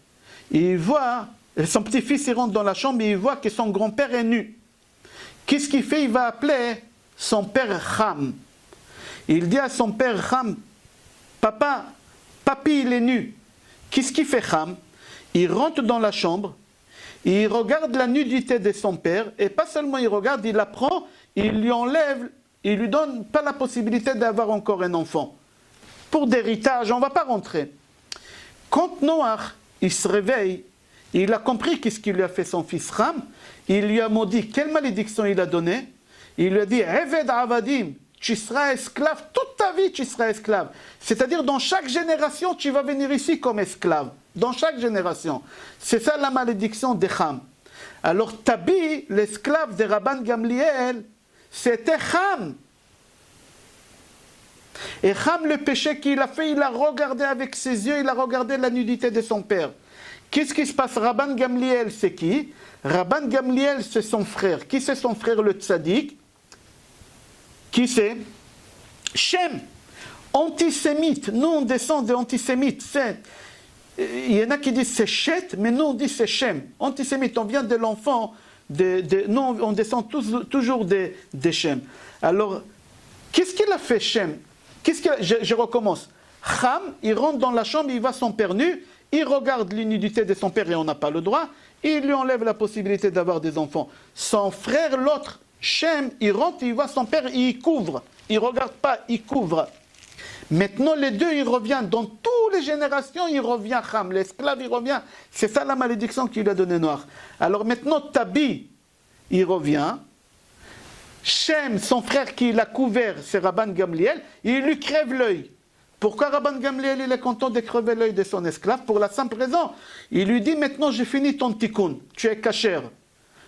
et il voit, son petit-fils il rentre dans la chambre et il voit que son grand-père est nu. Qu'est-ce qu'il fait? Il va appeler son père Ham. Il dit à son père Ham, papa, papi il est nu. Qu'est-ce qu'il fait Ham? Il rentre dans la chambre, il regarde la nudité de son père, et pas seulement il regarde, il la prend, il lui enlève, il lui donne pas la possibilité d'avoir encore un enfant. Pour d'héritage, on ne va pas rentrer. Quand Noach, il se réveille, il a compris qu'est-ce qu'il lui a fait son fils Ham, il lui a maudit, quelle malédiction il a donné? Il lui a dit, Eved Avadim, tu seras esclave, toute ta vie tu seras esclave. C'est-à-dire dans chaque génération tu vas venir ici comme esclave. Dans chaque génération. C'est ça la malédiction de Ham. Alors Tabi, l'esclave de Rabban Gamliel, c'était Ham. Et Ham, le péché qu'il a fait, il a regardé avec ses yeux, il a regardé la nudité de son père. Qu'est-ce qui se passe? Rabban Gamliel, c'est qui? Rabban Gamliel, c'est son frère. Qui c'est son frère le tzaddik? Qui c'est? Shem, antisémite. Nous, on descend des antisémites. Il y en a qui disent c'est Chet, mais nous, on dit c'est Shem. Antisémite, on vient de l'enfant. Nous, on descend toujours des Shem. Alors, qu'est-ce qu'il a fait, Shem? Je recommence. Ham, il rentre dans la chambre, il voit son père nu, il regarde l'unité de son père et on n'a pas le droit, il lui enlève la possibilité d'avoir des enfants. Son frère, l'autre, Shem, il rentre, il voit son père, il couvre. Il ne regarde pas, il couvre. Maintenant, les deux, ils reviennent. Dans toutes les générations, il revient Ham. L'esclave, il revient. C'est ça la malédiction qu'il a donnée Noir. Alors maintenant, Tabi, il revient. Shem, son frère qui l'a couvert, c'est Rabban Gamliel, il lui crève l'œil. Pourquoi Rabban Gamliel il est content de crever l'œil de son esclave? Pour la simple raison. Il lui dit, maintenant j'ai fini ton tikkun, tu es cachère.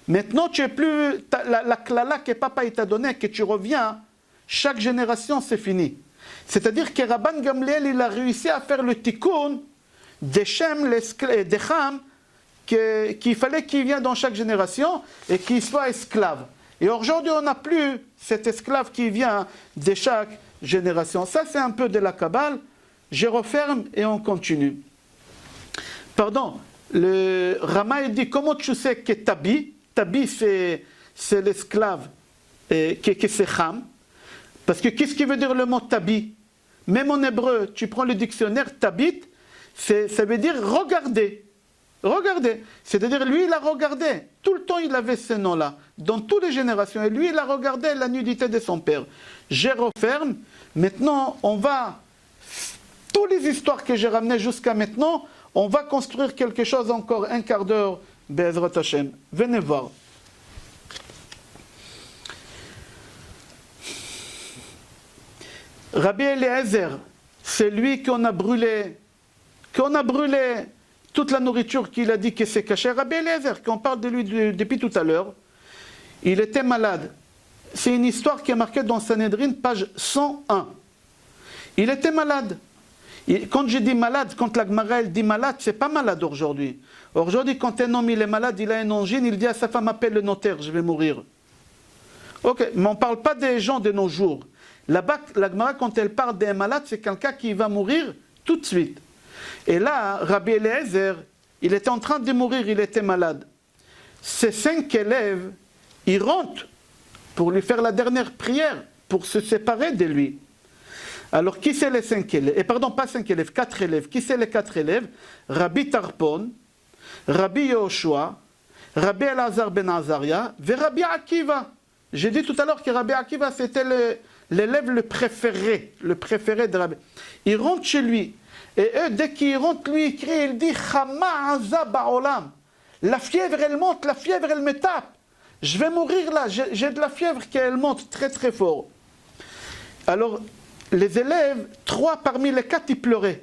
Maintenant tu es plus, la klala que papa il t'a donnée, que tu reviens, chaque génération c'est fini. C'est-à-dire que Rabban Gamliel il a réussi à faire le tikkun de Shem, de Ham, qu'il fallait qu'il vienne dans chaque génération et qu'il soit esclave. Et aujourd'hui, on n'a plus cet esclave qui vient de chaque génération. Ça, c'est un peu de la Kabbale. Je referme et on continue. Pardon, le Rama il dit, comment tu sais que Tabi, Tabi c'est l'esclave, que c'est Ham. Parce que qu'est-ce qui veut dire le mot Tabi? Même en hébreu, tu prends le dictionnaire Tabit, ça veut dire regarder. Regardez, c'est-à-dire lui il a regardé, tout le temps il avait ce nom-là, dans toutes les générations, et lui il a regardé la nudité de son père. Je referme, maintenant on va, toutes les histoires que j'ai ramenées jusqu'à maintenant, on va construire quelque chose encore un quart d'heure, Be'ezrat Hashem. Venez voir. Rabbi Eliezer, c'est lui qu'on a brûlé toute la nourriture qu'il a dit que c'est caché. Rabbi Eliezer, qu'on parle de lui depuis tout à l'heure, il était malade. C'est une histoire qui est marquée dans Sanhedrin, page 101. Il était malade. Quand je dis malade, quand la Gemara elle dit malade, c'est pas malade aujourd'hui. Aujourd'hui, quand un homme il est malade, il a une angine, il dit à sa femme, appelle le notaire, je vais mourir. Ok, mais on ne parle pas des gens de nos jours. Là-bas, la Gemara, quand elle parle d'un malade, c'est quelqu'un qui va mourir tout de suite. Et là, Rabbi Eliezer, il était en train de mourir, il était malade. Ses 5 élèves, ils rentrent pour lui faire la dernière prière, pour se séparer de lui. Alors, qui c'est les 5 élèves? Et pardon, pas 5 élèves, 4 élèves. Qui c'est les 4 élèves? Rabbi Tarpon, Rabbi Yehoshua, Rabbi Elazar ben Azaria, et Rabbi Akiva. J'ai dit tout à l'heure que Rabbi Akiva, c'était l'élève le préféré de Rabbi. Il rentre chez lui. Et eux, dès qu'il rentre, lui, il crie, il dit, Chama Aza Ba'olam. La fièvre, elle monte, la fièvre, elle me tape. Je vais mourir là, j'ai de la fièvre qui elle monte très très fort. Alors, les élèves, 3 parmi les 4, ils pleuraient.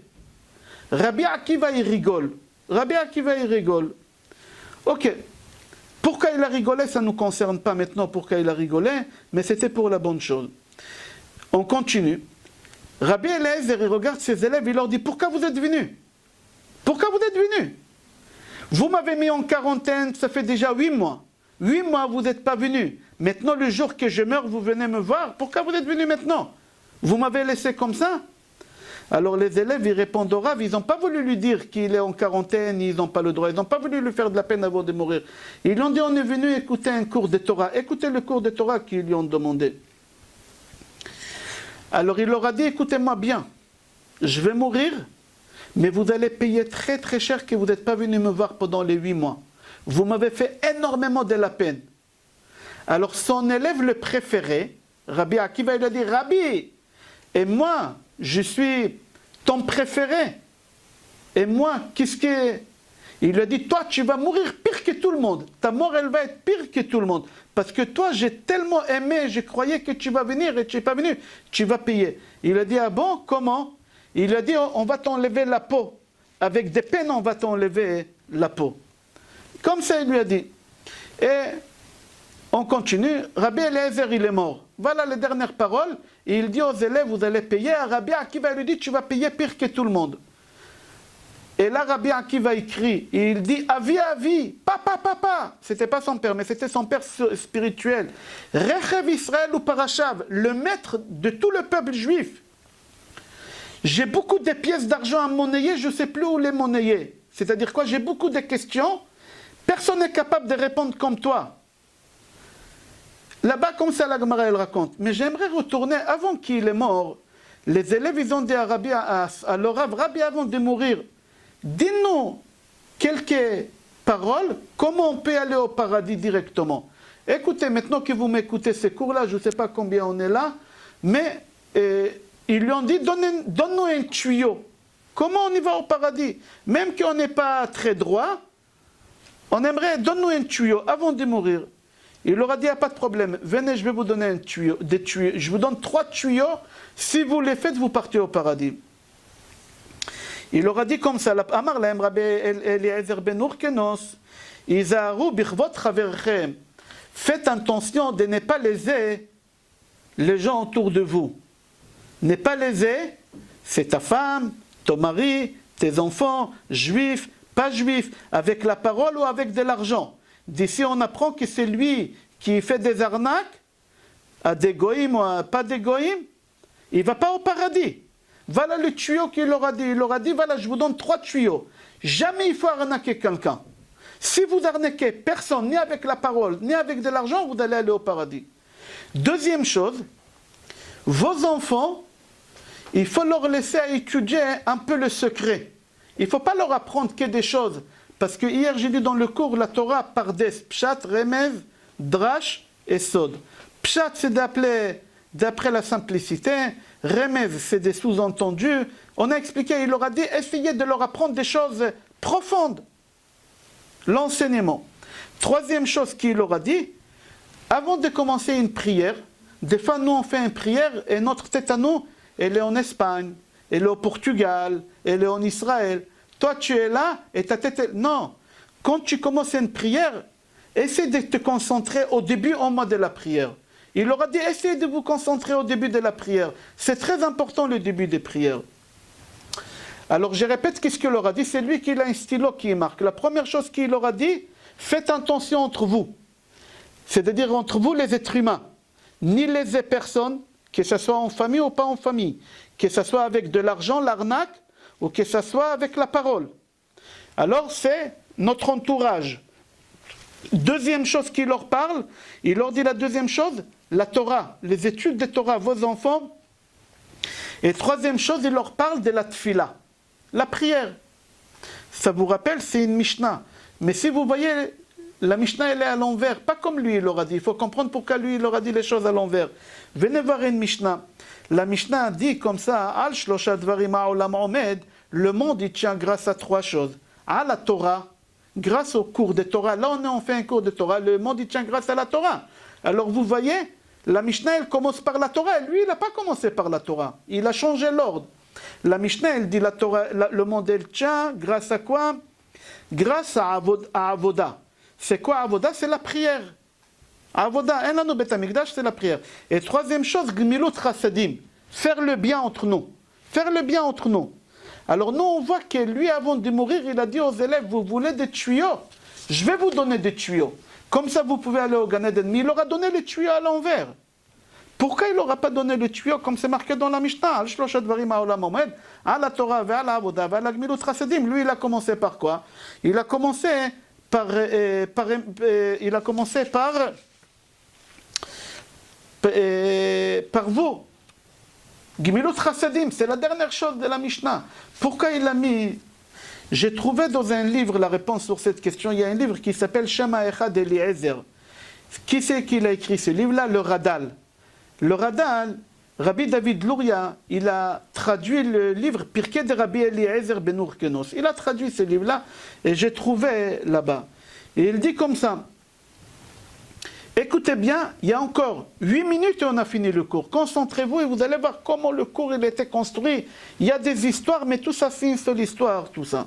Rabbi Akiva, il rigole. Rabbi Akiva, il rigole. Ok. Pourquoi il a rigolé, ça ne nous concerne pas maintenant pourquoi il a rigolé, mais c'était pour la bonne chose. On continue. Rabbi Eliezer, il regarde ses élèves, il leur dit, pourquoi vous êtes venus? Pourquoi vous êtes venus? Vous m'avez mis en quarantaine, ça fait déjà 8 mois. 8 mois, vous n'êtes pas venus. Maintenant, le jour que je meurs, vous venez me voir. Pourquoi vous êtes venus maintenant? Vous m'avez laissé comme ça? Alors les élèves, ils répondent au Rav, ils n'ont pas voulu lui dire qu'il est en quarantaine, ils n'ont pas le droit, ils n'ont pas voulu lui faire de la peine avant de mourir. Ils lui ont dit, on est venu écouter un cours de Torah. Écoutez le cours de Torah qu'ils lui ont demandé. Alors il leur a dit, écoutez-moi bien, je vais mourir, mais vous allez payer très très cher que vous n'êtes pas venu me voir pendant les 8 mois. Vous m'avez fait énormément de la peine. Alors son élève le préféré, Rabbi Akiva, il a dit, Rabbi, et moi, je suis ton préféré. Et moi, qu'est-ce que... Il lui a dit, toi, tu vas mourir pire que tout le monde. Ta mort, elle va être pire que tout le monde. Parce que toi, j'ai tellement aimé, je croyais que tu vas venir et tu n'es pas venu. Tu vas payer. Il a dit, ah bon, comment? Il a dit, on va t'enlever la peau. Avec des peines, on va t'enlever la peau. Comme ça, il lui a dit. Et on continue. Rabbi Eliezer, il est mort. Voilà les dernières paroles. Et il dit aux élèves, vous allez payer. Rabbi Akiva lui dit, tu vas payer pire que tout le monde. Et là, Rabbi Akiva écrit, et il dit, avis, avis, papa, papa. C'était pas son père, mais c'était son père spirituel. Rechev Israël ou Parashav, le maître de tout le peuple juif. J'ai beaucoup de pièces d'argent à monnayer, je ne sais plus où les monnayer. C'est-à-dire quoi? J'ai beaucoup de questions. Personne n'est capable de répondre comme toi. Là-bas, comme ça, la Gemara, elle raconte. Mais j'aimerais retourner, avant qu'il est mort, les élèves, ils ont dit à Rabbi, à leur Rav, Rabbi, avant de mourir, dis-nous quelques paroles, comment on peut aller au paradis directement. Écoutez, maintenant que vous m'écoutez ces cours-là, je ne sais pas combien on est là, mais ils lui ont dit, donne-nous un tuyau. Comment on y va au paradis? Même qu'on n'est pas très droit, on aimerait, donne-nous un tuyau avant de mourir. Il leur a dit, il n'y a pas de problème, venez, je vais vous donner un tuyau, des tuyaux. Je vous donne 3 tuyaux, si vous les faites, vous partez au paradis. Il leur a dit comme ça, Amar lahem Rabbi Eliezer ben Urkenos, Izaharu bichvot chaverchem. Faites attention de ne pas léser les gens autour de vous. Ne pas léser, c'est ta femme, ton mari, tes enfants, juifs, pas juifs, avec la parole ou avec de l'argent. D'ici on apprend que c'est lui qui fait des arnaques à des goïms ou à pas des goïms, il ne va pas au paradis. Voilà le tuyau qu'il leur a dit. Il leur a dit, voilà, je vous donne 3 tuyaux. Jamais il faut arnaquer quelqu'un. Si vous arnaquez personne, ni avec la parole, ni avec de l'argent, vous allez aller au paradis. Deuxième chose, vos enfants, il faut leur laisser étudier un peu le secret. Il ne faut pas leur apprendre que des choses. Parce que hier, j'ai dit dans le cours, la Torah par des pshat, remez, drash et sod. Pshat, c'est d'après la simplicité. Remez, c'est des sous-entendus. On a expliqué, il leur a dit, essayez de leur apprendre des choses profondes. L'enseignement. Troisième chose qu'il leur a dit, avant de commencer une prière, des fois nous on fait une prière et notre tête à nous, elle est en Espagne, elle est au Portugal, elle est en Israël. Toi tu es là et ta tête est... Non, quand tu commences une prière, essaie de te concentrer au début au mois de la prière. Il leur a dit, essayez de vous concentrer au début de la prière. C'est très important le début des prières. Alors je répète qu'est-ce qu'il leur a dit, c'est lui qui a un stylo qui marque. La première chose qu'il leur a dit, faites attention entre vous. C'est-à-dire entre vous les êtres humains. Ni les personnes, que ce soit en famille ou pas en famille. Que ce soit avec de l'argent, l'arnaque, ou que ce soit avec la parole. Alors c'est notre entourage. Deuxième chose qu'il leur parle, il leur dit la deuxième chose, la Torah, les études de Torah, vos enfants. Et troisième chose, il leur parle de la tfila, la prière. Ça vous rappelle, c'est une Mishnah. Mais si vous voyez, la Mishnah elle est à l'envers, pas comme lui il leur a dit. Il faut comprendre pourquoi lui il leur a dit les choses à l'envers. Venez voir une Mishnah. La Mishnah dit comme ça, Al shlosha dvarim ha'olam omed, le monde il tient grâce à trois choses. À la Torah, grâce au cours de Torah. Là on fait un cours de Torah, le monde il tient grâce à la Torah. Alors vous voyez, la Mishnah elle commence par la Torah, et lui il n'a pas commencé par la Torah. Il a changé l'ordre. La Mishnah elle dit la Torah, le monde elle tient grâce à quoi? Grâce à Avoda. C'est quoi Avoda? C'est la prière. Avoda, enanu bet hamikdash, c'est la prière. Et troisième chose, gmilut chasadim, faire le bien entre nous. Faire le bien entre nous. Alors nous on voit que lui avant de mourir, il a dit aux élèves, vous voulez des tuyaux? Je vais vous donner des tuyaux. Comme ça vous pouvez aller au Gan Eden. Mais il leur a donné les tuyaux à l'envers. Pourquoi il n'aura pas donné le tuyau comme c'est marqué dans la Mishnah? Al shlosha dvarim ha'olam omed, à la Torah, à la Avoda, à la gmilut chasadim. Lui il a commencé par quoi? Il a commencé par vous. Gmilut chasadim, c'est la dernière chose de la Mishnah. Pourquoi il a mis... J'ai trouvé dans un livre la réponse sur cette question. Il y a un livre qui s'appelle Shema Echad Eliezer. Qui c'est qui l'a écrit ce livre-là? Le Radal. Le Radal, Rabbi David Luria, il a traduit le livre Pirkei de Rabbi Eliezer ben Urkenos. Il a traduit ce livre-là et j'ai trouvé là-bas. Et il dit comme ça. Écoutez bien, il y a encore 8 minutes et on a fini le cours. Concentrez-vous et vous allez voir comment le cours il était construit. Il y a des histoires, mais tout ça c'est une seule histoire, tout ça.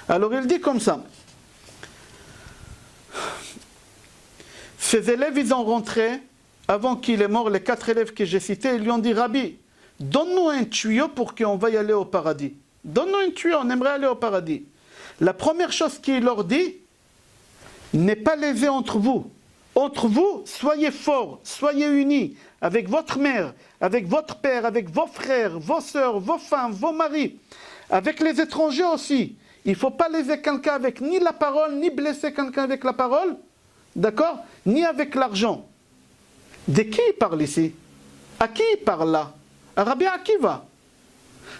Alors il dit comme ça. Ces élèves, ils ont rentré, avant qu'il est mort, les 4 élèves que j'ai cités, ils lui ont dit, Rabbi, donne-nous un tuyau pour qu'on va y aller au paradis. Donne-nous un tuyau, on aimerait aller au paradis. La première chose qu'il leur dit, n'est pas lésé entre vous. Entre vous, soyez forts, soyez unis avec votre mère, avec votre père, avec vos frères, vos sœurs, vos femmes, vos maris, avec les étrangers aussi. Il ne faut pas léser quelqu'un avec ni la parole, ni blesser quelqu'un avec la parole, d'accord? Ni avec l'argent. De qui il parle ici? À qui il parle là? À Rabbi Akiva.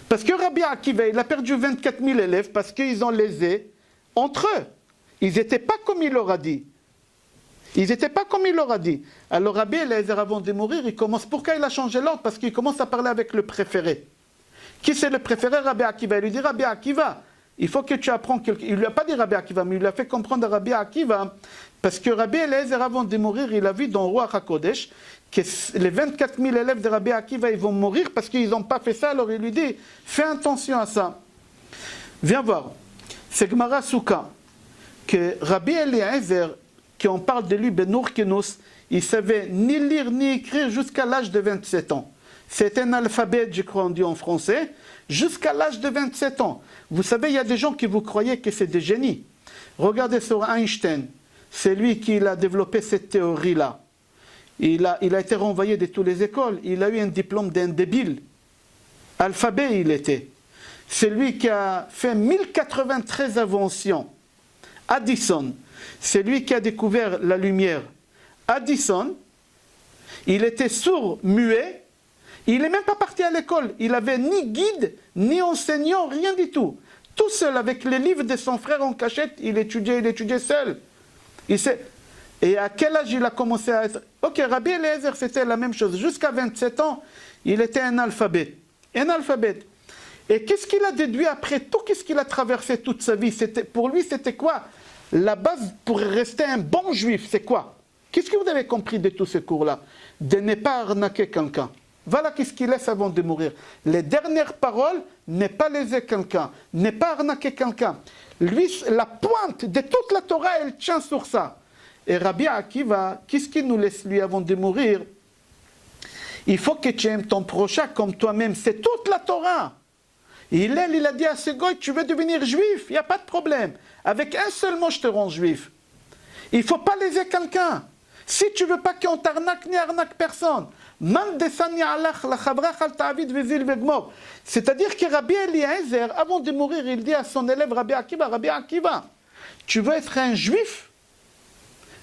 Parce que Rabbi Akiva, il a perdu 24 000 élèves parce qu'ils ont lésé entre eux. Ils n'étaient pas comme il leur a dit. Ils n'étaient pas comme il leur a dit. Alors Rabbi Eliezer, avant de mourir, il commence... Pourquoi il a changé l'ordre? Parce qu'il commence à parler avec le préféré. Qui c'est le préféré? Rabbi Akiva. Il lui dit, Rabbi Akiva, il faut que tu apprennes quelque... Il ne lui a pas dit Rabbi Akiva, mais il lui a fait comprendre à Rabbi Akiva. Parce que Rabbi Eliezer, avant de mourir, il a vu dans Ruach HaKodesh que les 24 000 élèves de Rabbi Akiva, ils vont mourir parce qu'ils n'ont pas fait ça. Alors il lui dit, fais attention à ça. Viens voir. C'est Gemara Souka. Que Rabbi Eliezer, qu'on parle de lui, Ben Urkenos, il savait ni lire ni écrire jusqu'à l'âge de 27 ans. C'est un alphabet, je crois, on dit en français, jusqu'à l'âge de 27 ans. Vous savez, il y a des gens qui vous croyez que c'est des génies. Regardez sur Einstein. C'est lui qui a développé cette théorie-là. Il a été renvoyé de toutes les écoles. Il a eu un diplôme d'un débile. Alphabet, il était. c'est lui qui a fait 1093 inventions. Addison, c'est lui qui a découvert la lumière. Addison, il était sourd, muet, il n'est même pas parti à l'école, il n'avait ni guide, ni enseignant, rien du tout. Tout seul, avec les livres de son frère en cachette, il étudiait seul. Et à quel âge il a commencé à être... Ok, Rabbi Eliezer, c'était la même chose. Jusqu'à 27 ans, il était un alphabète. Un alphabète. Et qu'est-ce qu'il a déduit après tout? Qu'est-ce qu'il a traversé toute sa vie? Pour lui, c'était quoi? La base pour rester un bon juif, c'est quoi? Qu'est-ce que vous avez compris de tout ce cours-là? De ne pas arnaquer quelqu'un. Voilà qu'est-ce qu'il laisse avant de mourir. Les dernières paroles, ne pas léser quelqu'un, ne pas arnaquer quelqu'un. Lui, la pointe de toute la Torah, elle tient sur ça. Et Rabbi Akiva, qu'est-ce qu'il nous laisse lui avant de mourir? Il faut que tu aimes ton prochain comme toi-même. C'est toute la Torah. Il a dit à ce goy, tu veux devenir juif, il n'y a pas de problème. Avec un seul mot, je te rends juif. Il ne faut pas léser quelqu'un. Si tu ne veux pas qu'on t'arnaque, ni arnaque personne. C'est-à-dire que Rabbi Eliezer, avant de mourir, il dit à son élève Rabbi Akiva, tu veux être un juif?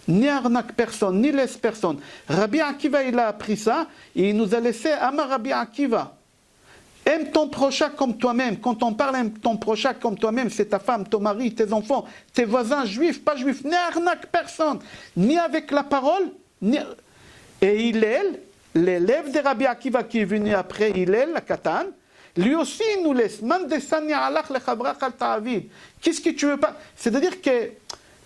Ni arnaque personne, ni laisse personne. Rabbi Akiva, il a appris ça, et il nous a laissé Amar Rabbi Akiva. Aime ton prochain comme toi-même. Quand on parle aime ton prochain comme toi-même, c'est ta femme, ton mari, tes enfants, tes voisins, juifs, pas juifs. Ni arnaque personne, ni avec la parole, ni... Et Hillel, l'élève de Rabbi Akiva qui est venu après Hillel, la Katan, lui aussi il nous laisse. Qu'est-ce que tu veux pas? C'est-à-dire que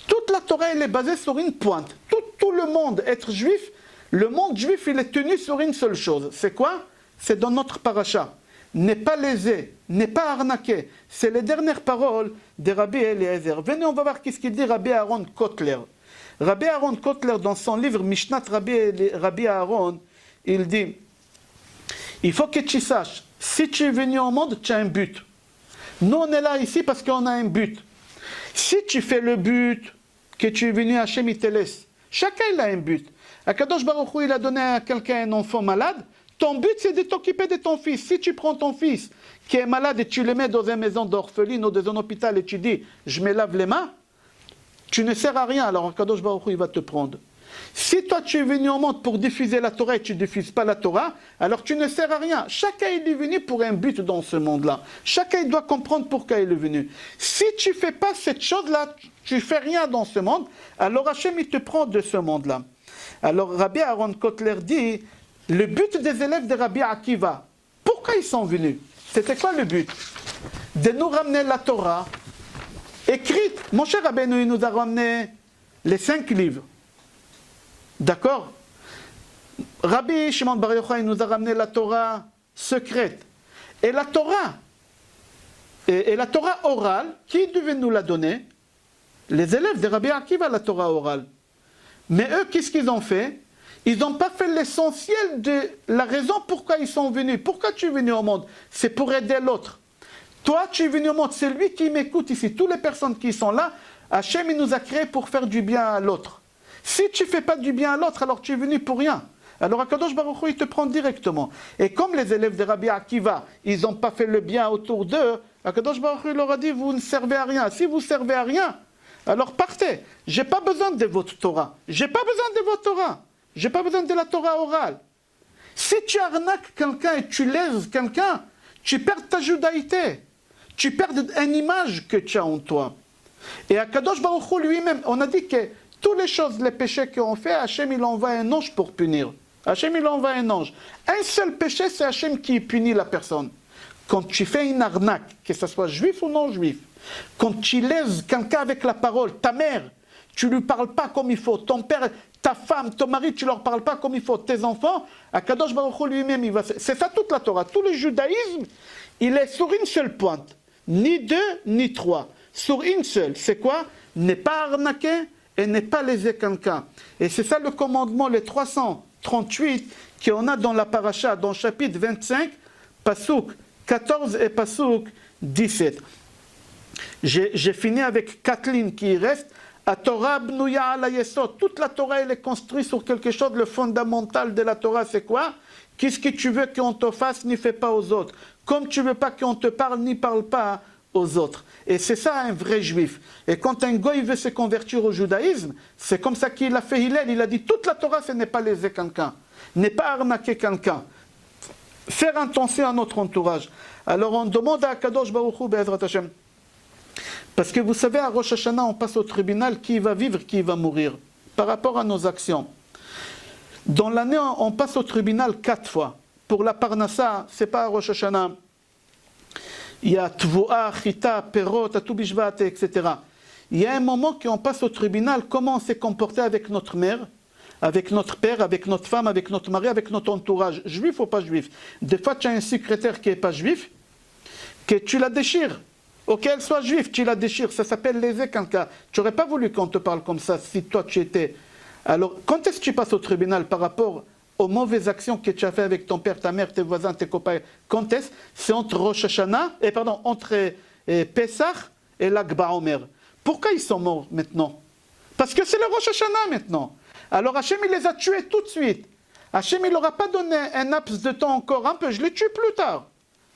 toute la Torah elle est basée sur une pointe. Tout le monde, être juif, le monde juif il est tenu sur une seule chose. C'est quoi? C'est dans notre paracha. N'est pas lésé, n'est pas arnaqué. C'est les dernières paroles de Rabbi Eliezer. Venez, on va voir qu'est-ce qu'il dit Rabbi Aaron Kotler. Rabbi Aaron Kotler, dans son livre Mishnat Rabbi Aaron, il dit, il faut que tu saches, si tu es venu au monde, tu as un but. Nous, on est là ici parce qu'on a un but. Si tu fais le but que tu es venu, Hachem, il te laisse. Chacun, il a un but. Akadosh Baruch Hu, il a donné à quelqu'un un enfant malade. Ton but, c'est de t'occuper de ton fils. Si tu prends ton fils qui est malade et tu le mets dans une maison d'orpheline ou dans un hôpital et tu dis, je me lave les mains, tu ne sers à rien. Alors Akadosh Baruch Hu, il va te prendre. Si toi, tu es venu au monde pour diffuser la Torah et tu ne diffuses pas la Torah, alors tu ne sers à rien. Chacun il est venu pour un but dans ce monde-là. Chacun il doit comprendre pourquoi il est venu. Si tu ne fais pas cette chose-là, tu ne fais rien dans ce monde, alors Hachem il te prend de ce monde-là. Alors Rabbi Aaron Kotler dit, le but des élèves de Rabbi Akiva, pourquoi ils sont venus? C'était quoi le but? De nous ramener la Torah écrite. Mon cher Rabbeinu, il nous a ramené les 5 livres. D'accord? Rabbi Shimon Bar Yochai nous a ramené la Torah secrète. Et la Torah orale, qui devait nous la donner? Les élèves de Rabbi Akiva, la Torah orale. Mais eux, qu'est-ce qu'ils ont fait? Ils n'ont pas fait l'essentiel de la raison pourquoi ils sont venus. Pourquoi tu es venu au monde? C'est pour aider l'autre. Toi, tu es venu au monde, c'est lui qui m'écoute ici. Toutes les personnes qui sont là, Hachem, il nous a créés pour faire du bien à l'autre. Si tu ne fais pas du bien à l'autre, alors tu es venu pour rien. Alors Akadosh Baruch Hu, il te prend directement. Et comme les élèves de Rabbi Akiva, ils n'ont pas fait le bien autour d'eux, Akadosh Baruch Hu leur a dit, vous ne servez à rien. Si vous ne servez à rien, alors partez. Je n'ai pas besoin de votre Torah. Je n'ai pas besoin de votre Torah. Je n'ai pas besoin de la Torah orale. Si tu arnaques quelqu'un et tu lèses quelqu'un, tu perds ta judaïté. Tu perds une image que tu as en toi. Et Akadosh Baruch Hu lui-même, on a dit que toutes les choses, les péchés qu'on fait, Hachem il envoie un ange pour punir. Hachem il envoie un ange. Un seul péché, c'est Hachem qui punit la personne. Quand tu fais une arnaque, que ce soit juif ou non juif, quand tu lèses quelqu'un avec la parole, ta mère, tu ne lui parles pas comme il faut, ton père, ta femme, ton mari, tu ne leur parles pas comme il faut, tes enfants, Akadosh Baruch Hu lui-même, il va... C'est ça toute la Torah. Tout le judaïsme, il est sur une seule pointe. Ni 2, ni 3. Sur une seule. C'est quoi? Ne pas arnaquer et ne pas léser quelqu'un. Et c'est ça le commandement, les 338 qu'on a dans la paracha, dans le chapitre 25, Passouk 14 et Passouk 17. J'ai fini avec 4 lignes qui restent. La Torah bnouya ala yesod. Toute la Torah, elle est construite sur quelque chose. Le fondamental de la Torah, c'est quoi? Qu'est-ce que tu veux qu'on te fasse, n'y fais pas aux autres. Comme tu veux pas qu'on te parle, n'y parle pas aux autres. Et c'est ça un vrai juif. Et quand un goy veut se convertir au judaïsme, c'est comme ça qu'il a fait Hillel. Il a dit toute la Torah, ce n'est pas léser quelqu'un, n'est pas arnaquer quelqu'un. Faire attention à notre entourage. Alors on demande à Kadosh Baruch Hu Be'ezrat Hashem. Parce que vous savez, à Rosh Hashanah, on passe au tribunal qui va vivre, qui va mourir, par rapport à nos actions. Dans l'année, on passe au tribunal 4 fois. Pour la Parnassa, c'est pas à Rosh Hashanah. Il y a Tvoua, Chita, Perot, Atu Bishvat, etc. Il y a un moment qu'on passe au tribunal, comment on s'est comporté avec notre mère, avec notre père, avec notre femme, avec notre mari, avec notre entourage, juif ou pas juif. Des fois, tu as un secrétaire qui n'est pas juif, que tu la déchires. Ou qu'elle soit juive, tu la déchires. Ça s'appelle léser quelqu'un. Tu n'aurais pas voulu qu'on te parle comme ça si toi tu étais. Alors, quand est-ce que tu passes au tribunal par rapport aux mauvaises actions que tu as fait avec ton père, ta mère, tes voisins, tes copains? Quand est-ce? C'est entre Rosh Hashanah, entre Pesach et l'Akba Omer. Pourquoi ils sont morts maintenant? Parce que c'est le Rosh Hashanah maintenant. Alors Hachem, il les a tués tout de suite. Hachem, il n'aura pas donné un laps de temps encore un peu, je les tue plus tard.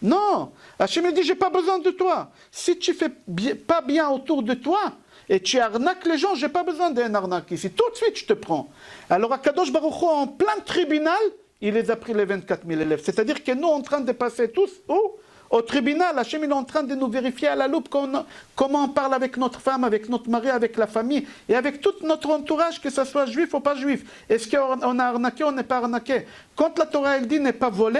Non, Hachem il dit, j'ai pas besoin de toi. Si tu fais pas bien autour de toi, et tu arnaques les gens, j'ai pas besoin d'un arnaque ici. Tout de suite, je te prends. Alors, Akadosh Baruch Hu, en plein tribunal, il les a pris les 24 000 élèves. C'est-à-dire que nous, en train de passer tous, au tribunal, Hachem il est en train de nous vérifier à la loupe comment on parle avec notre femme, avec notre mari, avec la famille, et avec tout notre entourage, que ce soit juif ou pas juif. Est-ce qu'on a arnaqué ou on n'est pas arnaqué? Quand la Torah, elle dit n'est pas volé,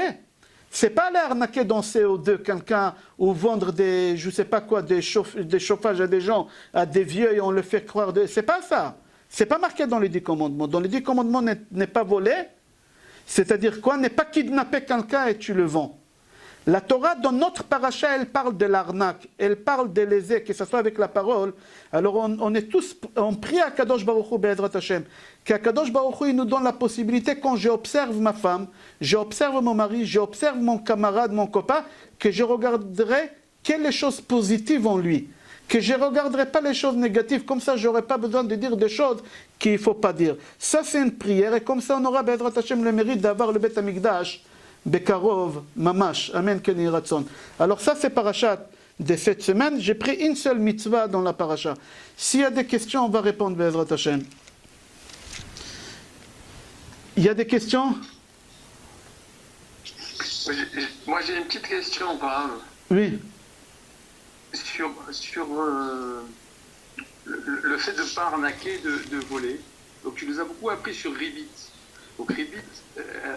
c'est pas aller arnaquer dans CO2 quelqu'un ou vendre des, je sais pas quoi, des chauffages à des gens, à des vieux et on le fait croire. C'est pas ça. C'est pas marqué dans les 10 commandements. Dans les 10 commandements, n'est pas volé. C'est-à-dire quoi? N'est pas kidnapper quelqu'un et tu le vends. La Torah, dans notre paracha, elle parle de l'arnaque, elle parle de léser, que ce soit avec la parole. Alors on prie à Kadosh Baruch Hu Be'ezrat Hashem, qu'Akadosh Baruch Hu il nous donne la possibilité, quand j'observe ma femme, j'observe mon mari, j'observe mon camarade, mon copain, que je regarderai quelles les choses positives en lui, que je ne regarderai pas les choses négatives, comme ça je n'aurai pas besoin de dire des choses qu'il ne faut pas dire. Ça c'est une prière, et comme ça on aura Be'ezrat Hashem le mérite d'avoir le Beth Amikdash Bekarov, Mamash, Amen, Ken Yeh Ratzon. Alors ça c'est parachat de cette semaine. J'ai pris une seule mitzvah dans la paracha. S'il y a des questions, on va répondre Be'ezrat Hashem. Il y a des questions? Moi j'ai une petite question, Parham. Oui. Sur le fait de ne pas arnaquer, de voler. Donc tu nous as beaucoup appris sur Ribit. Donc Ribit,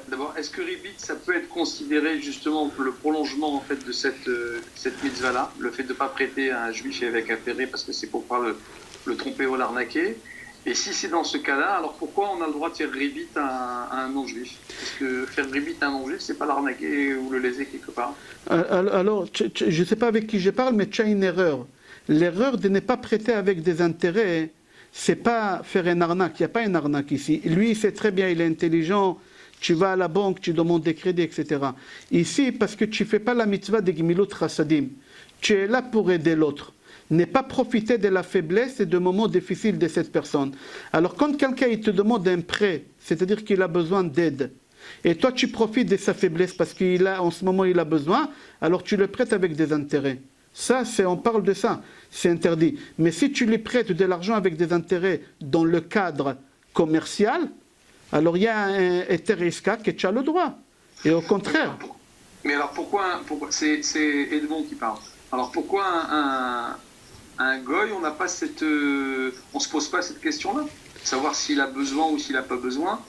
d'abord, est-ce que Ribit, ça peut être considéré justement le prolongement en fait de cette mitzvah-là, le fait de ne pas prêter à un juif avec un ferré parce que c'est pour pas le tromper ou l'arnaquer? Et si c'est dans ce cas-là, alors pourquoi on a le droit de faire Ribit à un non-juif? Parce que faire Ribit à un non-juif, c'est pas l'arnaquer ou le léser quelque part. Alors, je ne sais pas avec qui je parle, mais tu as une erreur. L'erreur de ne pas prêter avec des intérêts, c'est pas faire une arnaque. Il n'y a pas une arnaque ici. Lui, il sait très bien, il est intelligent. Tu vas à la banque, tu demandes des crédits, etc. Ici, parce que tu ne fais pas la mitzvah de Gimilut Chassadim. Tu es là pour aider l'autre. Ne pas profiter de la faiblesse et de moments difficiles de cette personne. Alors, quand quelqu'un il te demande un prêt, c'est-à-dire qu'il a besoin d'aide, et toi tu profites de sa faiblesse parce qu'en ce moment il a besoin, alors tu le prêtes avec des intérêts. Ça, on parle de ça, c'est interdit. Mais si tu lui prêtes de l'argent avec des intérêts dans le cadre commercial, alors il y a un éteriska que tu as le droit. Et au contraire. Mais alors pourquoi c'est Edmond qui parle. Alors pourquoi un goy, on n'a pas on se pose pas cette question-là, savoir s'il a besoin ou s'il n'a pas besoin.